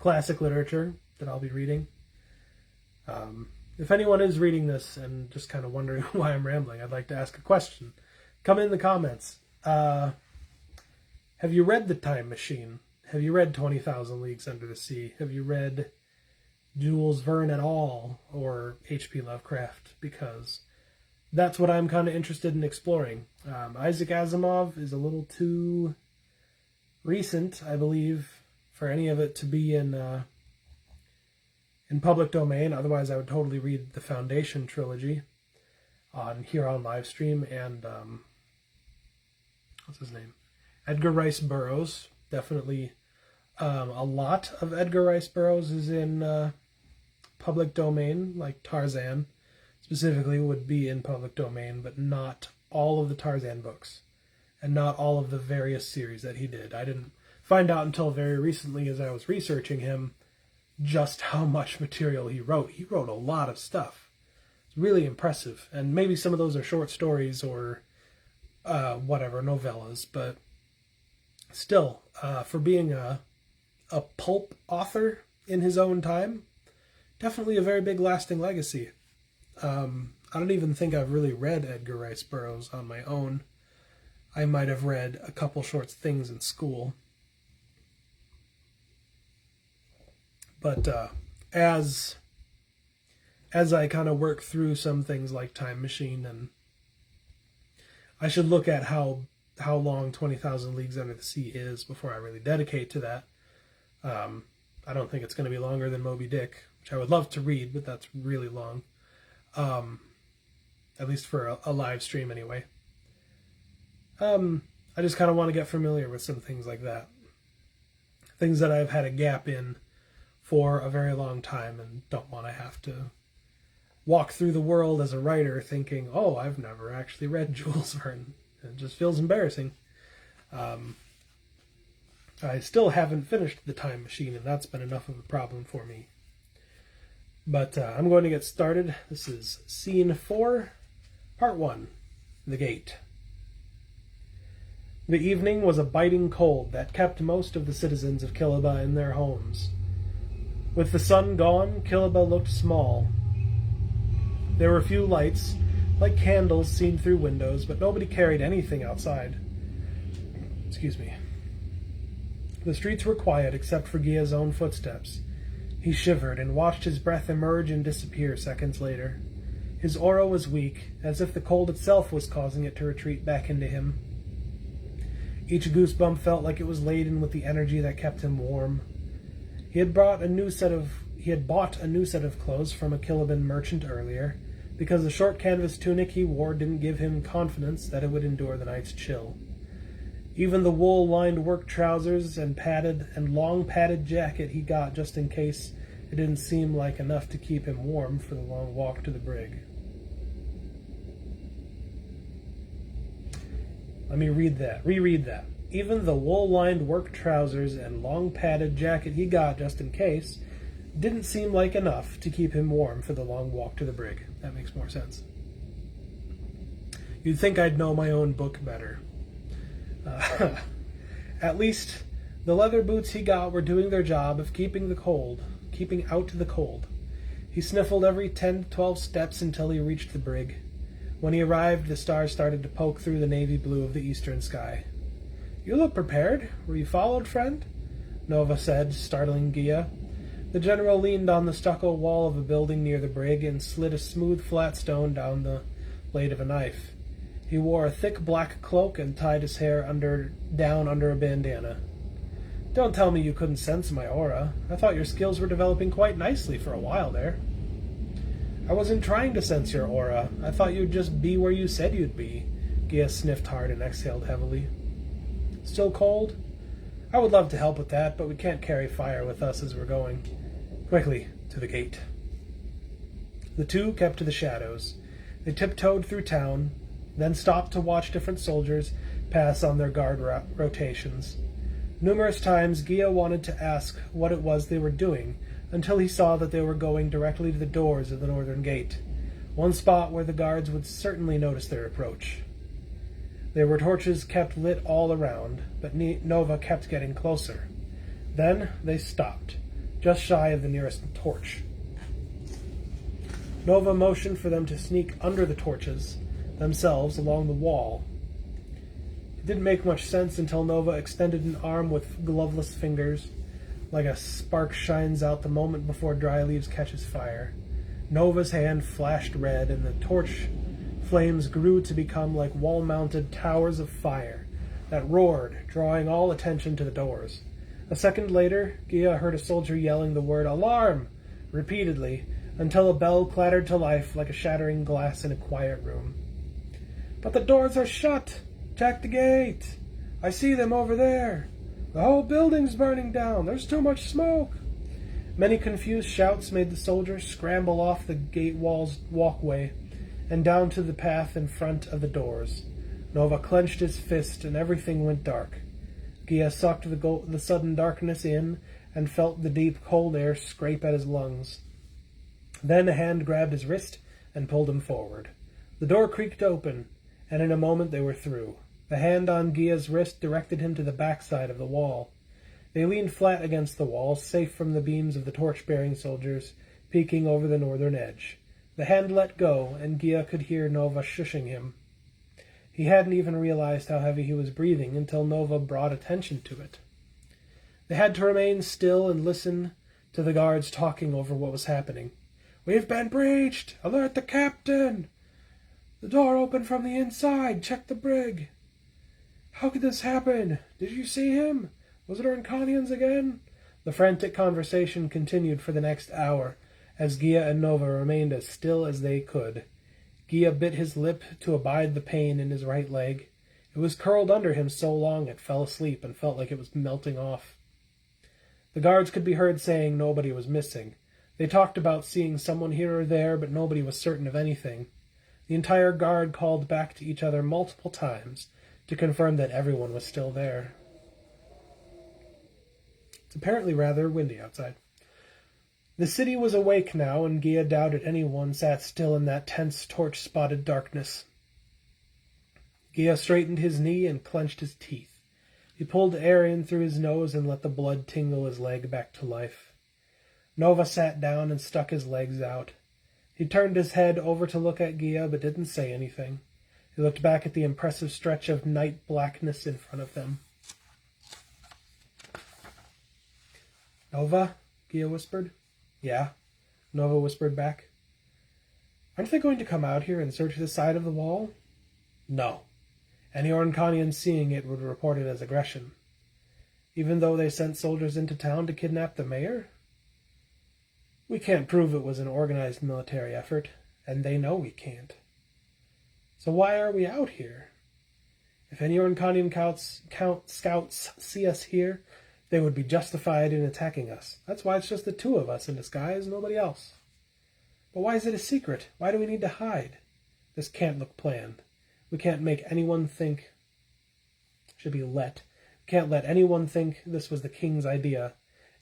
Speaker 1: classic literature that I'll be reading. If anyone is reading this and just kind of wondering why I'm rambling, I'd like to ask a question. Come in the comments. Have you read The Time Machine? Have you read 20,000 Leagues Under the Sea? Have you read Jules Verne at all, or H.P. Lovecraft? Because that's what I'm kind of interested in exploring. Isaac Asimov is a little too recent, I believe, for any of it to be in public domain. Otherwise, I would totally read the Foundation trilogy here on live stream. And what's his name? Edgar Rice Burroughs. Definitely a lot of Edgar Rice Burroughs is in public domain, like Tarzan specifically would be in public domain, but not all of the Tarzan books and not all of the various series that he did. I didn't find out until very recently, as I was researching him, just how much material he wrote. He wrote a lot of stuff. It's really impressive. And maybe some of those are short stories or novellas, but still, for being a pulp author in his own time, definitely a very big lasting legacy. I don't even think I've really read Edgar Rice Burroughs on my own. I might have read a couple short things in school. But as I kind of work through some things like Time Machine, and I should look at how long 20,000 Leagues Under the Sea is before I really dedicate to that. I don't think it's going to be longer than Moby Dick, which I would love to read, but that's really long. At least for a live stream anyway. I just kind of want to get familiar with some things like that. Things that I've had a gap in for a very long time and don't want to have to walk through the world as a writer thinking, oh, I've never actually read Jules Verne. It just feels embarrassing. I still haven't finished The Time Machine, and that's been enough of a problem for me. But I'm going to get started. This is Scene 4, Part 1, The Gate. The evening was a biting cold that kept most of the citizens of Killaba in their homes. With the sun gone, Killaba looked small. There were few lights, like candles seen through windows, but nobody carried anything outside. Excuse me. The streets were quiet except for Gia's own footsteps. He shivered and watched his breath emerge and disappear seconds later. His aura was weak, as if the cold itself was causing it to retreat back into him. Each goosebump felt like it was laden with the energy that kept him warm. He had bought a new set of clothes from a Killaban merchant earlier, because the short canvas tunic he wore didn't give him confidence that it would endure the night's chill. Even the wool-lined work trousers and long padded jacket he got just in case it didn't seem like enough to keep him warm for the long walk to the brig. Let me reread that. Even the wool-lined work trousers and long padded jacket he got just in case didn't seem like enough to keep him warm for the long walk to the brig. That makes more sense. You'd think I'd know my own book better. At least the leather boots he got were doing their job of keeping out the cold. He sniffled every 10 to 12 steps until he reached the brig. When he arrived, the stars started to poke through the navy blue of the eastern sky. "You look prepared. Were you followed, friend?" Nova said, startling Gia. The general leaned on the stucco wall of a building near the brig and slid a smooth flat stone down the blade of a knife. He wore a thick black cloak and tied his hair down under a bandana. "Don't tell me you couldn't sense my aura. I thought your skills were developing quite nicely for a while there." "I wasn't trying to sense your aura. I thought you'd just be where you said you'd be." Gia sniffed hard and exhaled heavily. "Still cold? I would love to help with that, but we can't carry fire with us as we're going. Quickly, to the gate." The two kept to the shadows. They tiptoed through town, then stopped to watch different soldiers pass on their guard rotations. Numerous times Gia wanted to ask what it was they were doing, until he saw that they were going directly to the doors of the northern gate, one spot where the guards would certainly notice their approach. There were torches kept lit all around, but Nova kept getting closer. Then they stopped, just shy of the nearest torch. Nova motioned for them to sneak under the torches themselves along the wall. It didn't make much sense until Nova extended an arm with gloveless fingers, like a spark shines out the moment before dry leaves catches fire. Nova's hand flashed red, and the torch flames grew to become like wall-mounted towers of fire that roared, drawing all attention to the doors. A second later, Gia heard a soldier yelling the word "Alarm!" repeatedly, until a bell clattered to life like a shattering glass in a quiet room. "But the doors are shut! Check the gate! I see them over there! The whole building's burning down! There's too much smoke!" Many confused shouts made the soldiers scramble off the gate wall's walkway and down to the path in front of the doors. Nova clenched his fist, and everything went dark. Gia sucked the sudden darkness in and felt the deep, cold air scrape at his lungs. Then a hand grabbed his wrist and pulled him forward. The door creaked open, and in a moment they were through. The hand on Gia's wrist directed him to the backside of the wall. They leaned flat against the wall, safe from the beams of the torch-bearing soldiers peeking over the northern edge. The hand let go, and Gia could hear Nova shushing him. He hadn't even realized how heavy he was breathing until Nova brought attention to it. They had to remain still and listen to the guards talking over what was happening. "We've been breached! Alert the captain! The door opened from the inside! Check the brig! How could this happen? Did you see him? Was it Urncanians again?" The frantic conversation continued for the next hour, as Gia and Nova remained as still as they could. Gia bit his lip to abide the pain in his right leg. It was curled under him so long it fell asleep and felt like it was melting off. The guards could be heard saying nobody was missing. They talked about seeing someone here or there, but nobody was certain of anything. The entire guard called back to each other multiple times to confirm that everyone was still there. It's apparently rather windy outside. The city was awake now, and Gia doubted anyone sat still in that tense, torch-spotted darkness. Gia straightened his knee and clenched his teeth. He pulled air in through his nose and let the blood tingle his leg back to life. Nova sat down and stuck his legs out. He turned his head over to look at Gia, but didn't say anything. He looked back at the impressive stretch of night blackness in front of them. "Nova?" Gia whispered. "Yeah," Nova whispered back. "Aren't they going to come out here and search the side of the wall?" "No. Any Urncanian seeing it would report it as aggression." "Even though they sent soldiers into town to kidnap the mayor?" "We can't prove it was an organized military effort, and they know we can't." "So why are we out here?" "If any Urncanian scouts see us here, they would be justified in attacking us. That's why it's just the two of us in disguise, nobody else." "But why is it a secret? Why do we need to hide?" "This can't look planned. We can't make anyone think... We can't let anyone think this was the king's idea.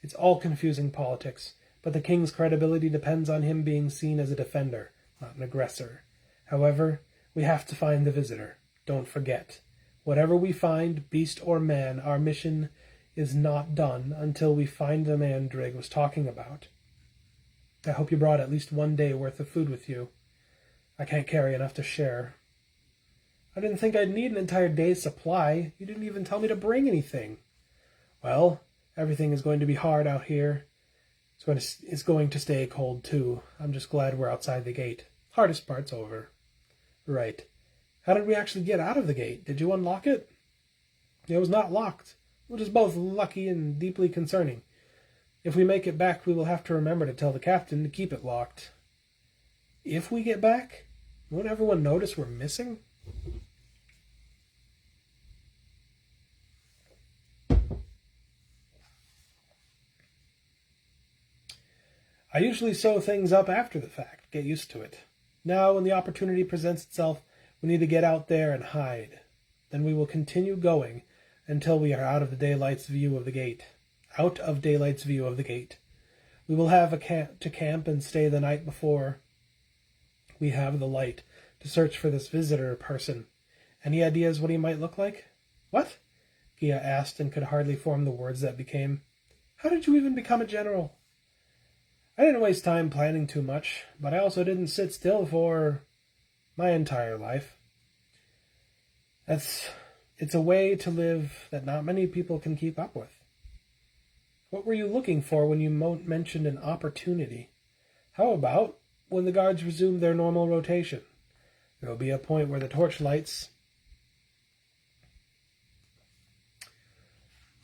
Speaker 1: It's all confusing politics, but the king's credibility depends on him being seen as a defender, not an aggressor. However, we have to find the visitor. Don't forget. Whatever we find, beast or man, our mission is not done until we find the man Drigg was talking about. I hope you brought at least 1 day worth of food with you. I can't carry enough to share." "I didn't think I'd need an entire day's supply. You didn't even tell me to bring anything." "Well, everything is going to be hard out here. It's going to stay cold, too. I'm just glad we're outside the gate. Hardest part's over." "Right. How did we actually get out of the gate? Did you unlock it?" "It was not locked, which is both lucky and deeply concerning. If we make it back, we will have to remember to tell the captain to keep it locked." "If we get back? Won't everyone notice we're missing?" "I usually sew things up after the fact. Get used to it. Now, when the opportunity presents itself, we need to get out there and hide. Then we will continue going until we are out of Daylight's view of the gate. Out of Daylight's view of the gate. We will have to camp and stay the night before we have the light to search for this visitor person. Any ideas what he might look like?" "What?" Gia asked and could hardly form the words that became. "How did you even become a general?" "I didn't waste time planning too much, but I also didn't sit still for my entire life. It's a way to live that not many people can keep up with." "What were you looking for when you mentioned an opportunity? How about when the guards resume their normal rotation? There will be a point where the torchlights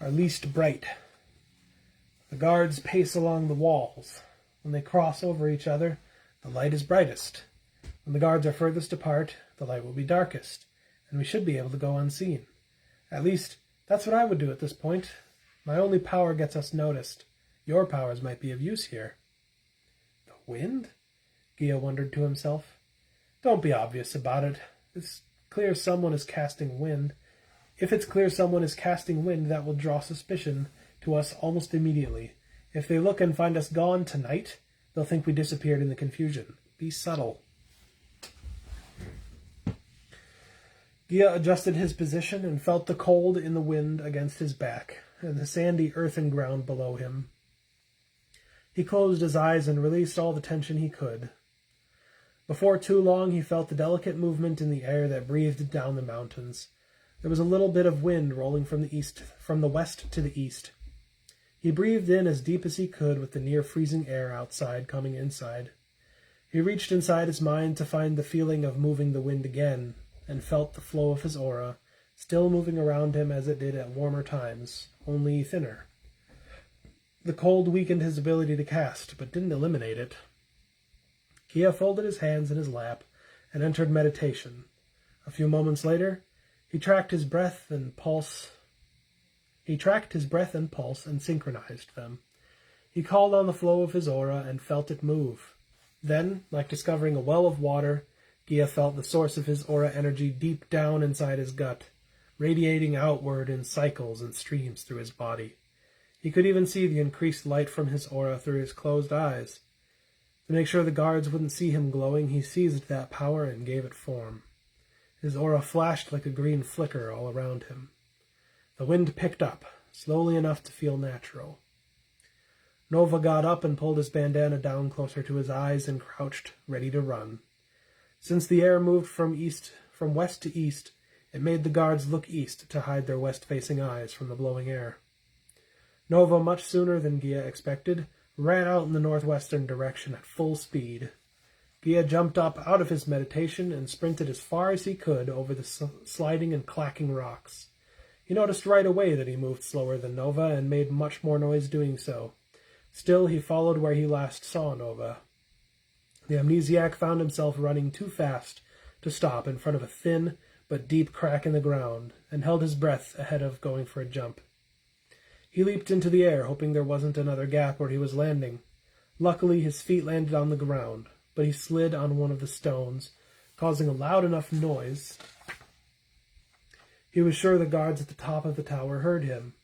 Speaker 1: are least bright. The guards pace along the walls. When they cross over each other, the light is brightest. When the guards are furthest apart, the light will be darkest, and we should be able to go unseen. At least, that's what I would do at this point. My only power gets us noticed. Your powers might be of use here." "The wind?" Gia wondered to himself. "Don't be obvious about it. It's clear someone is casting wind. If it's clear someone is casting wind, that will draw suspicion to us almost immediately. If they look and find us gone tonight, they'll think we disappeared in the confusion. Be subtle." Gia adjusted his position and felt the cold in the wind against his back and the sandy earthen ground below him. He closed his eyes and released all the tension he could. Before too long he felt the delicate movement in the air that breathed down the mountains. There was a little bit of wind rolling from the west to the east. He breathed in as deep as he could with the near-freezing air outside coming inside. He reached inside his mind to find the feeling of moving the wind again, and felt the flow of his aura, still moving around him as it did at warmer times, only thinner. The cold weakened his ability to cast, but didn't eliminate it. Gia folded his hands in his lap and entered meditation. A few moments later, he tracked his breath and pulse and synchronized them. He called on the flow of his aura and felt it move. Then, like discovering a well of water, Gia felt the source of his aura energy deep down inside his gut, radiating outward in cycles and streams through his body. He could even see the increased light from his aura through his closed eyes. To make sure the guards wouldn't see him glowing, he seized that power and gave it form. His aura flashed like a green flicker all around him. The wind picked up, slowly enough to feel natural. Nova got up and pulled his bandana down closer to his eyes and crouched, ready to run. Since the air moved from west to east, it made the guards look east to hide their west-facing eyes from the blowing air. Nova, much sooner than Gia expected, ran out in the northwestern direction at full speed. Gia jumped up out of his meditation and sprinted as far as he could over the sliding and clacking rocks. He noticed right away that he moved slower than Nova and made much more noise doing so. Still, he followed where he last saw Nova. The amnesiac found himself running too fast to stop in front of a thin but deep crack in the ground, and held his breath ahead of going for a jump. He leaped into the air, hoping there wasn't another gap where he was landing. Luckily, his feet landed on the ground, but he slid on one of the stones, causing a loud enough noise. He was sure the guards at the top of the tower heard him.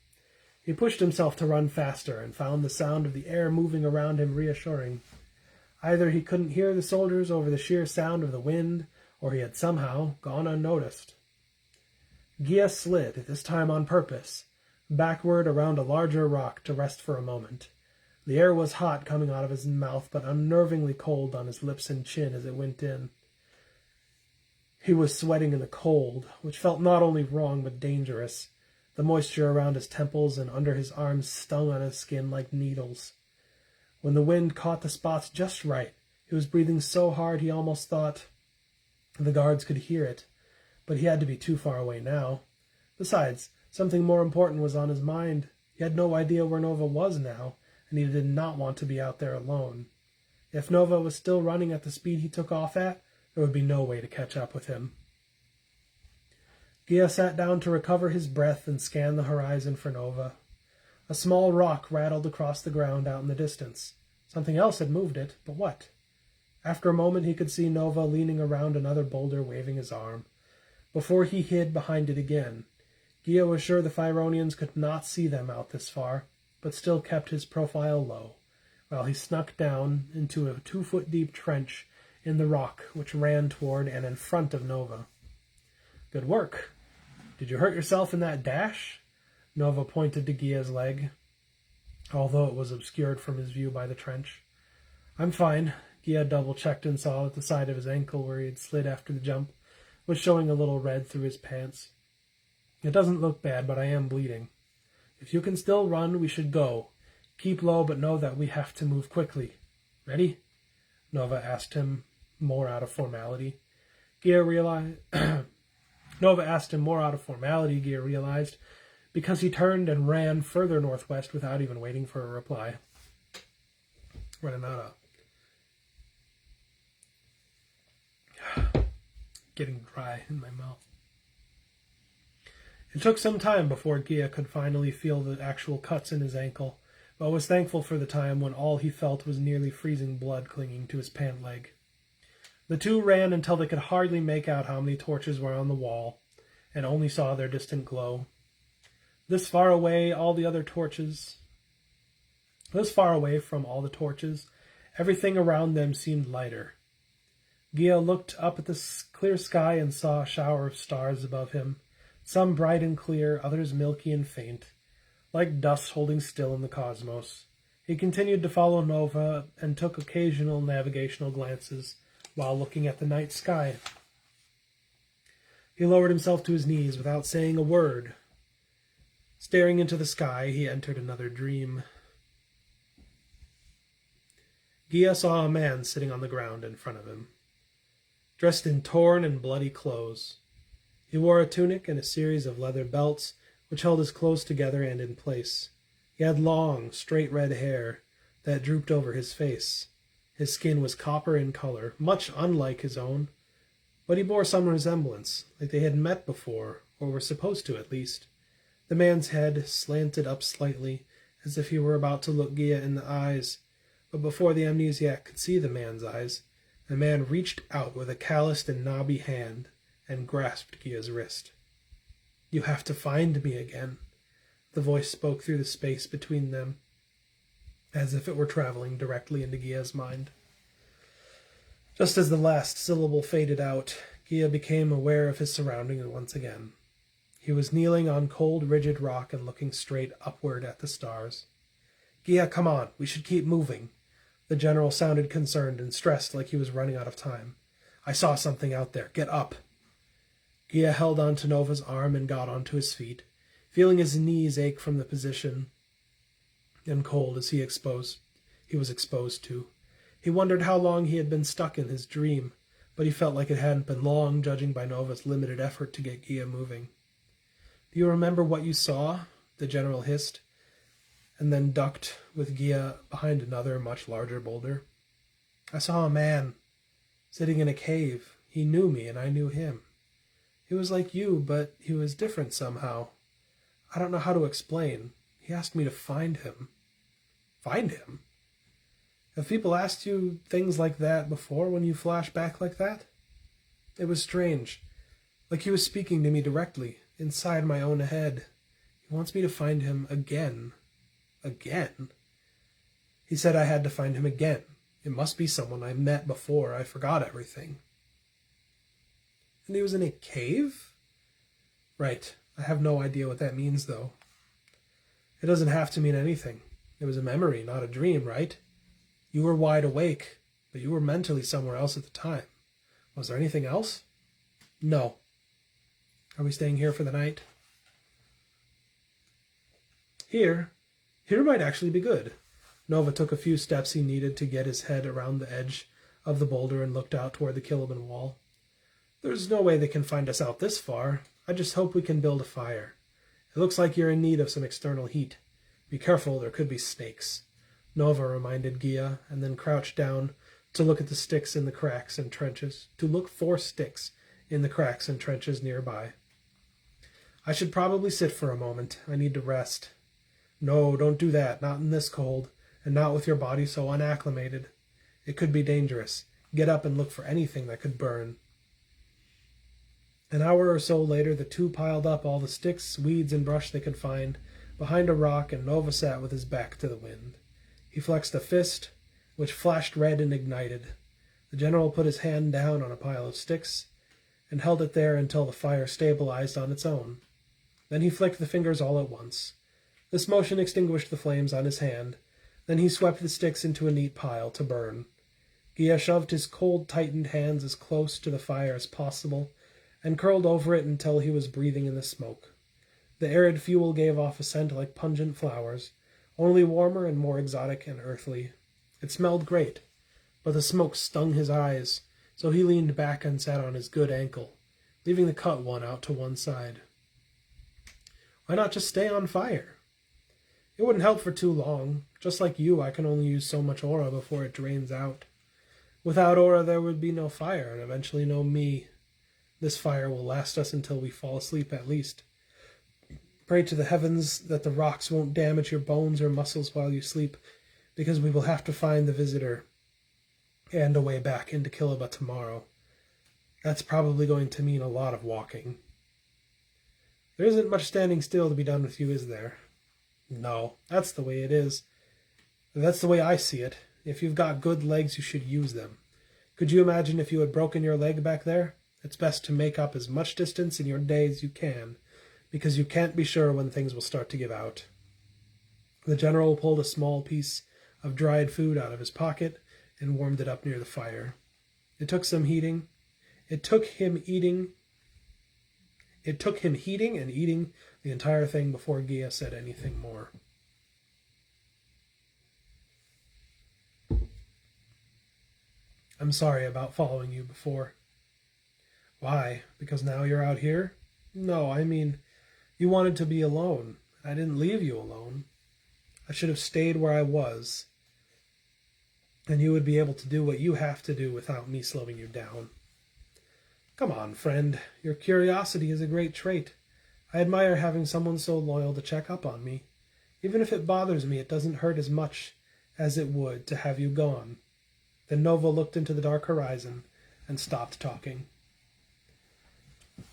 Speaker 1: He pushed himself to run faster and found the sound of the air moving around him reassuring. Either he couldn't hear the soldiers over the sheer sound of the wind, or he had somehow gone unnoticed. Gia slid, this time on purpose, backward around a larger rock to rest for a moment. The air was hot coming out of his mouth, but unnervingly cold on his lips and chin as it went in. He was sweating in the cold, which felt not only wrong but dangerous. The moisture around his temples and under his arms stung on his skin like needles. When the wind caught the spots just right, he was breathing so hard he almost thought the guards could hear it, but he had to be too far away now. Besides, something more important was on his mind. He had no idea where Nova was now, and he did not want to be out there alone. If Nova was still running at the speed he took off at, there would be no way to catch up with him. Gia sat down to recover his breath and scan the horizon for Nova. A small rock rattled across the ground out in the distance. Something else had moved it, but what? After a moment he could see Nova leaning around another boulder waving his arm. Before he hid behind it again, Gia was sure the Phyronians could not see them out this far, but still kept his profile low, while he snuck down into a 2-foot-deep trench in the rock which ran toward and in front of Nova. Good work. Did you hurt yourself in that dash? Nova pointed to Gia's leg, although it was obscured from his view by the trench. I'm fine. Gia double-checked and saw that the side of his ankle where he had slid after the jump was showing a little red through his pants. It doesn't look bad, but I am bleeding. If you can still run, we should go. Keep low, but know that we have to move quickly. Ready? Nova asked him more out of formality. Nova asked him more out of formality, Gia realized, because he turned and ran further northwest without even waiting for a reply. Running out of... getting dry in my mouth. It took some time before Gia could finally feel the actual cuts in his ankle, but was thankful for the time when all he felt was nearly freezing blood clinging to his pant leg. The two ran until they could hardly make out how many torches were on the wall, and only saw their distant glow. This far away from all the torches, everything around them seemed lighter. Gia looked up at the clear sky and saw a shower of stars above him, some bright and clear, others milky and faint, like dust holding still in the cosmos. He continued to follow Nova and took occasional navigational glances while looking at the night sky. He lowered himself to his knees without saying a word. Staring into the sky, he entered another dream. Gia saw a man sitting on the ground in front of him, dressed in torn and bloody clothes. He wore a tunic and a series of leather belts which held his clothes together and in place. He had long, straight red hair that drooped over his face. His skin was copper in color, much unlike his own, but he bore some resemblance, like they had met before, or were supposed to at least. The man's head slanted up slightly, as if he were about to look Gia in the eyes, but before the amnesiac could see the man's eyes, the man reached out with a calloused and knobby hand and grasped Gia's wrist. "You have to find me again," the voice spoke through the space between them, as if it were traveling directly into Gia's mind. Just as the last syllable faded out, Gia became aware of his surroundings once again. He was kneeling on cold, rigid rock and looking straight upward at the stars. "Gia, come on, we should keep moving." The general sounded concerned and stressed, like he was running out of time. "I saw something out there. Get up." Gia held on to Nova's arm and got onto his feet, feeling his knees ache from the position and cold as he was exposed to. He wondered how long he had been stuck in his dream, but he felt like it hadn't been long, judging by Nova's limited effort to get Gia moving. "Do you remember what you saw?" the general hissed, and then ducked with Gia behind another, much larger boulder. "I saw a man sitting in a cave. He knew me, and I knew him. He was like you, but he was different somehow. I don't know how to explain. He asked me to find him." "Find him? Have people asked you things like that before when you flash back like that?" It was strange, like he was speaking to me directly, inside my own head. He wants me to find him again. Again? He said I had to find him again. It must be someone I met before I forgot everything. And he was in a cave? Right. I have no idea what that means, though. It doesn't have to mean anything. It was a memory, not a dream, right? You were wide awake, but you were mentally somewhere else at the time. Was there anything else? No. Are we staying here for the night? Here might actually be good. Nova took a few steps he needed to get his head around the edge of the boulder and looked out toward the Killaman wall. "There's no way they can find us out this far. I just hope we can build a fire. It looks like you're in need of some external heat. Be careful, there could be snakes," Nova reminded Gia, and then crouched down to look at the sticks in the cracks and trenches, to look for sticks in the cracks and trenches nearby. "I should probably sit for a moment. I need to rest." "No, don't do that. Not in this cold, and not with your body so unacclimated. It could be dangerous. Get up and look for anything that could burn." An hour or so later, the two piled up all the sticks, weeds, and brush they could find behind a rock, and Nova sat with his back to the wind. He flexed a fist, which flashed red and ignited. The general put his hand down on a pile of sticks and held it there until the fire stabilized on its own. Then he flicked the fingers all at once. This motion extinguished the flames on his hand. Then he swept the sticks into a neat pile to burn. Gia shoved his cold, tightened hands as close to the fire as possible and curled over it until he was breathing in the smoke. The arid fuel gave off a scent like pungent flowers, only warmer and more exotic and earthly. It smelled great, but the smoke stung his eyes, so he leaned back and sat on his good ankle, leaving the cut one out to one side. Why not just stay on fire? It wouldn't help for too long. Just like you, I can only use so much aura before it drains out. Without aura, there would be no fire, and eventually no me. This fire will last us until we fall asleep at least. Pray to the heavens that the rocks won't damage your bones or muscles while you sleep, because we will have to find the visitor and a way back into Killaba tomorrow. That's probably going to mean a lot of walking. There isn't much standing still to be done with you, is there? No, that's the way it is. That's the way I see it. If you've got good legs, you should use them. Could you imagine if you had broken your leg back there? It's best to make up as much distance in your day as you can, because you can't be sure when things will start to give out. The general pulled a small piece of dried food out of his pocket and warmed it up near the fire. It took him heating and eating the entire thing before Gia said anything more. I'm sorry about following you before. Why? Because now you're out here? No, I mean, you wanted to be alone. I didn't leave you alone. I should have stayed where I was, and you would be able to do what you have to do without me slowing you down. Come on, friend. Your curiosity is a great trait. I admire having someone so loyal to check up on me. Even if it bothers me, it doesn't hurt as much as it would to have you gone. Then Nova looked into the dark horizon and stopped talking.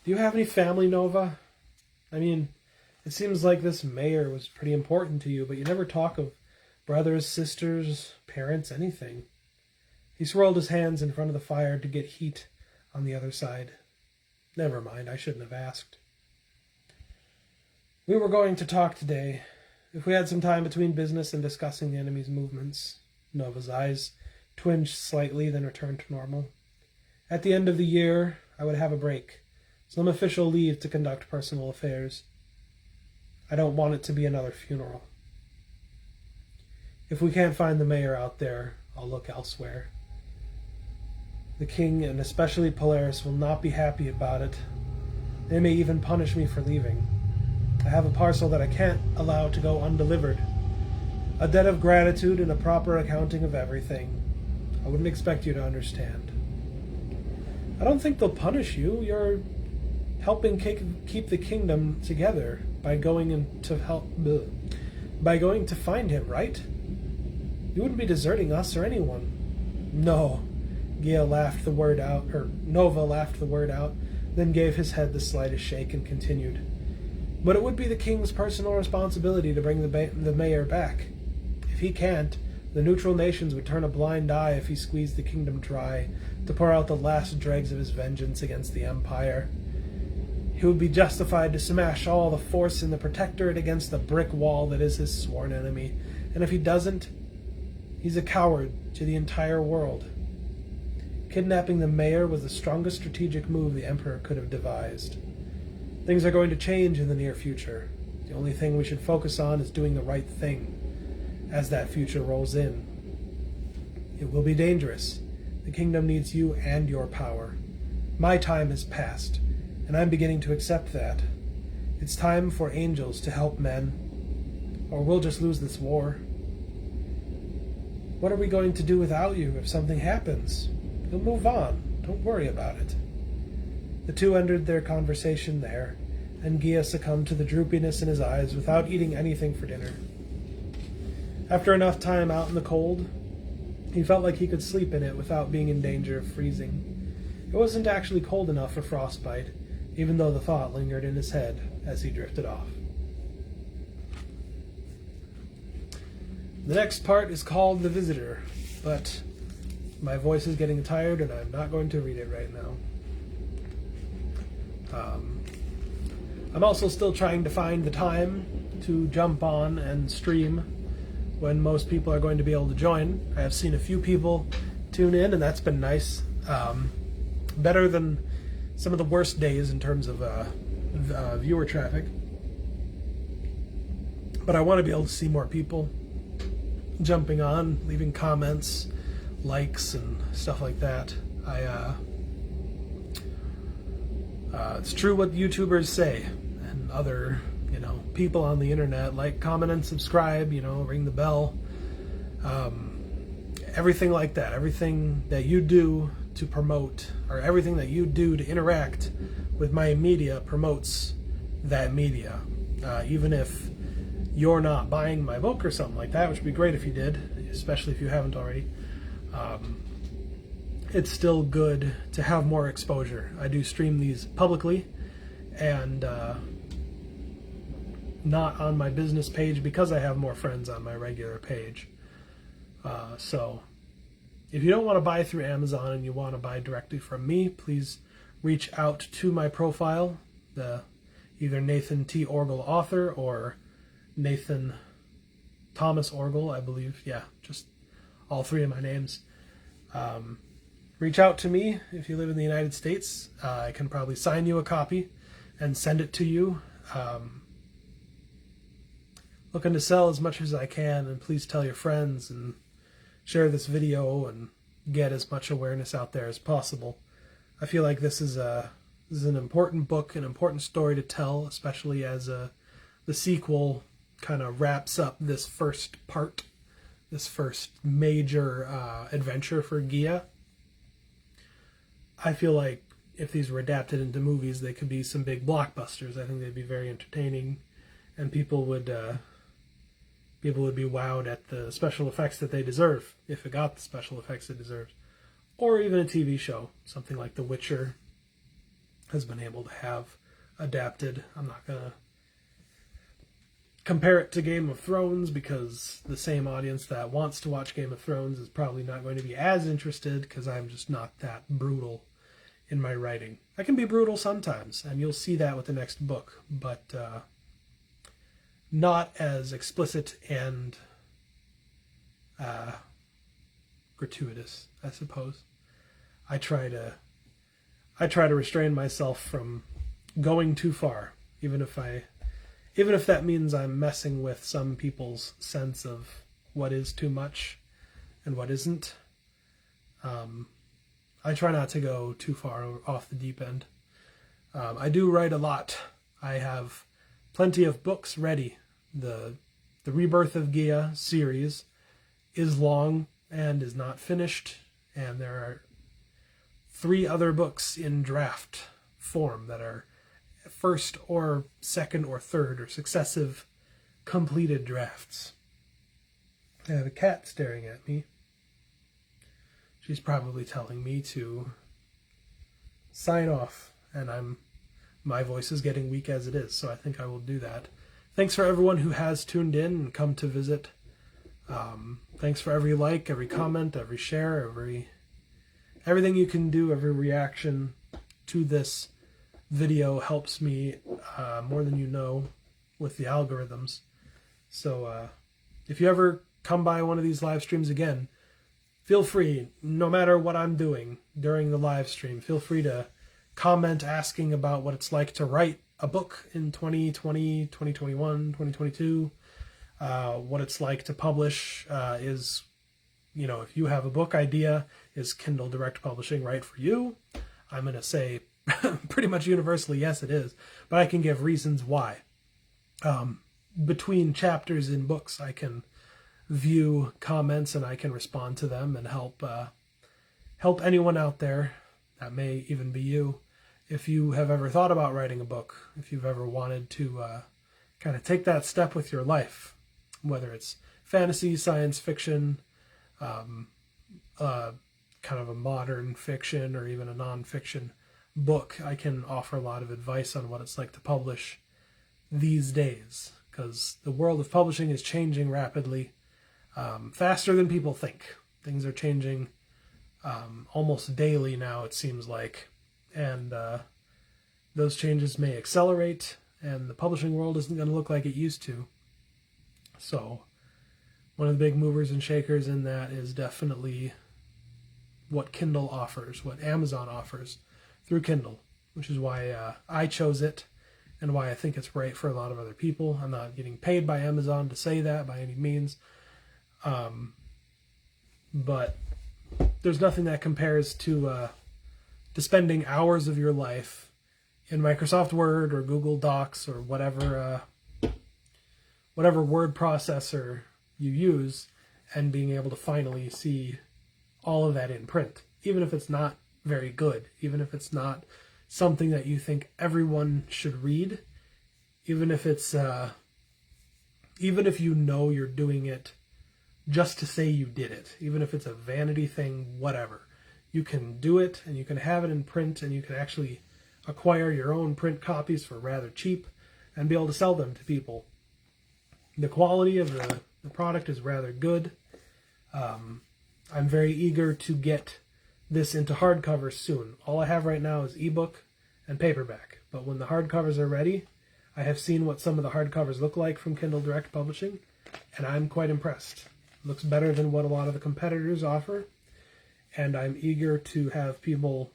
Speaker 1: Do you have any family, Nova? I mean, it seems like this mayor was pretty important to you, but you never talk of brothers, sisters, parents, anything. He swirled his hands in front of the fire to get heat on the other side. Never mind, I shouldn't have asked. We were going to talk today. If we had some time between business and discussing the enemy's movements. Nova's eyes twinged slightly, then returned to normal. At the end of the year, I would have a break. Some official leave to conduct personal affairs. I don't want it to be another funeral. If we can't find the mayor out there, I'll look elsewhere. The king, and especially Polaris, will not be happy about it. They may even punish me for leaving. I have a parcel that I can't allow to go undelivered. A debt of gratitude and a proper accounting of everything. I wouldn't expect you to understand. I don't think they'll punish you. You're helping keep the kingdom together by going to find him, right? You wouldn't be deserting us or anyone. No. Nova laughed the word out, then gave his head the slightest shake and continued. But it would be the king's personal responsibility to bring the mayor back. If he can't, the neutral nations would turn a blind eye if he squeezed the kingdom dry to pour out the last dregs of his vengeance against the empire. He would be justified to smash all the force in the protectorate against the brick wall that is his sworn enemy. And if he doesn't, he's a coward to the entire world. Kidnapping the mayor was the strongest strategic move the emperor could have devised. Things are going to change in the near future. The only thing we should focus on is doing the right thing as that future rolls in. It will be dangerous. The kingdom needs you and your power. My time has passed, and I'm beginning to accept that. It's time for angels to help men, or we'll just lose this war. What are we going to do without you if something happens? You'll move on. Don't worry about it. The two ended their conversation there, and Gia succumbed to the droopiness in his eyes without eating anything for dinner. After enough time out in the cold, he felt like he could sleep in it without being in danger of freezing. It wasn't actually cold enough for frostbite, even though the thought lingered in his head as he drifted off. The next part is called The Visitor, but my voice is getting tired and I'm not going to read it right now. I'm also still trying to find the time to jump on and stream when most people are going to be able to join. I have seen a few people tune in, and that's been nice. Better than some of the worst days in terms of viewer traffic. But I want to be able to see more people jumping on, leaving comments, likes, and stuff like that. It's true what YouTubers say, and other, people on the internet, like, comment, and subscribe, ring the bell. Everything like that, everything that you do to promote, or everything that you do to interact with my media promotes that media. Even if you're not buying my book or something like that, which would be great if you did, especially if you haven't already. It's still good to have more exposure. I do stream these publicly and not on my business page because I have more friends on my regular page. So if you don't want to buy through Amazon and you want to buy directly from me, please reach out to my profile, either Nathan T. Orgel author or Nathan Thomas Orgel, I believe. Yeah, just all three of my names. Reach out to me if you live in the United States. I can probably sign you a copy and send it to you. Looking to sell as much as I can, and please tell your friends and share this video and get as much awareness out there as possible. I feel like this is an important book, an important story to tell, especially as the sequel kind of wraps up this first part, this first major adventure for Gia. I feel like if these were adapted into movies, they could be some big blockbusters. I think they'd be very entertaining, and people would be wowed at the special effects that they deserve, if it got the special effects it deserves. Or even a TV show, something like The Witcher has been able to have adapted. I'm not going to compare it to Game of Thrones, because the same audience that wants to watch Game of Thrones is probably not going to be as interested, because I'm just not that brutal in my writing. I can be brutal sometimes, and you'll see that with the next book, but not as explicit and gratuitous, I suppose. I try to restrain myself from going too far, even if that means I'm messing with some people's sense of what is too much and what isn't. I try not to go too far off the deep end. I do write a lot. I have plenty of books ready. The Rebirth of Gia series is long and is not finished, and there are 3 other books in draft form that are first or second or third or successive completed drafts. I have a cat staring at me. She's probably telling me to sign off, and my voice is getting weak as it is, so I think I will do that. Thanks for everyone who has tuned in and come to visit. Thanks for every like, every comment, every share, everything you can do, every reaction to this video helps me more than you know with the algorithms. So if you ever come by one of these live streams again, feel free, no matter what I'm doing during the live stream, feel free to comment asking about what it's like to write a book in 2020, 2021, 2022. What it's like to publish is, if you have a book idea, is Kindle Direct Publishing right for you? I'm going to say pretty much universally, yes, it is. But I can give reasons why. Between chapters in books, I can view comments and I can respond to them and help anyone out there. That may even be you. If you have ever thought about writing a book, if you've ever wanted to kind of take that step with your life, whether it's fantasy, science fiction, kind of a modern fiction, or even a nonfiction book, I can offer a lot of advice on what it's like to publish these days, because the world of publishing is changing rapidly, faster than people think. Things are changing almost daily now, it seems like, and those changes may accelerate, and the publishing world isn't going to look like it used to. So one of the big movers and shakers in that is definitely what Kindle offers, what Amazon offers through Kindle, which is why I chose it and why I think it's right for a lot of other people. I'm not getting paid by Amazon to say that by any means, but there's nothing that compares to spending hours of your life in Microsoft Word or Google Docs or whatever word processor you use, and being able to finally see all of that in print, even if it's not very good, even if it's not something that you think everyone should read, even if it's even if you know you're doing it just to say you did it, even if it's a vanity thing, whatever. You can do it, and you can have it in print, and you can actually acquire your own print copies for rather cheap and be able to sell them to people. The quality of the product is rather good. I'm very eager to get this into hardcover soon. All I have right now is ebook and paperback. But when the hardcovers are ready, I have seen what some of the hardcovers look like from Kindle Direct Publishing, and I'm quite impressed. It looks better than what a lot of the competitors offer, and I'm eager to have people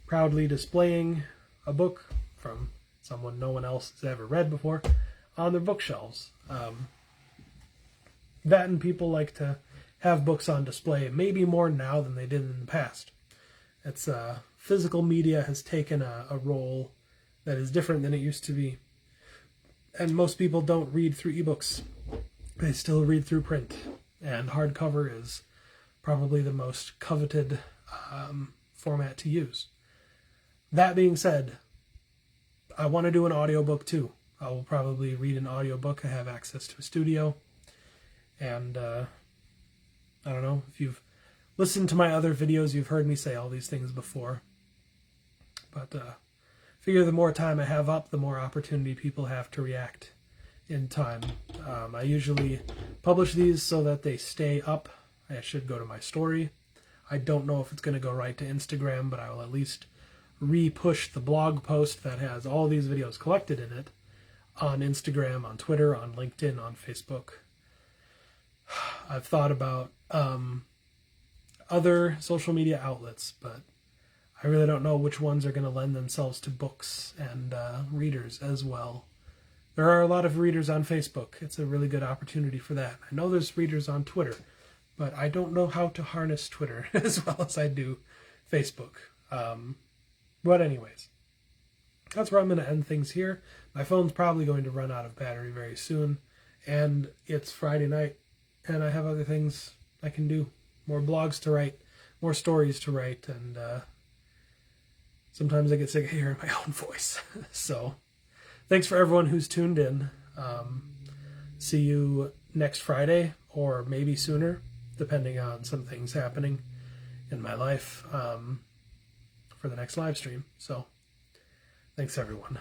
Speaker 1: proudly displaying a book from someone no one else has ever read before on their bookshelves. That and people like to have books on display, maybe more now than they did in the past. It's physical media has taken a role that is different than it used to be. And most people don't read through ebooks. They still read through print. And hardcover is probably the most coveted format to use. That being said, I want to do an audiobook too. I will probably read an audiobook. I have access to a studio. And I don't know, if you've listened to my other videos, you've heard me say all these things before. But figure the more time I have up, the more opportunity people have to react in time. I usually publish these so that they stay up. I should go to my story. I don't know if it's going to go right to Instagram, but I will at least re-push the blog post that has all these videos collected in it on Instagram, on Twitter, on LinkedIn, on Facebook. I've thought about other social media outlets, but I really don't know which ones are going to lend themselves to books and readers as well. There are a lot of readers on Facebook. It's a really good opportunity for that. I know there's readers on Twitter, but I don't know how to harness Twitter as well as I do Facebook. But anyways, that's where I'm going to end things here. My phone's probably going to run out of battery very soon, and it's Friday night, and I have other things I can do. More blogs to write, more stories to write, and sometimes I get sick of hearing my own voice. So, thanks for everyone who's tuned in. See you next Friday, or maybe sooner, depending on some things happening in my life for the next live stream. So, thanks everyone.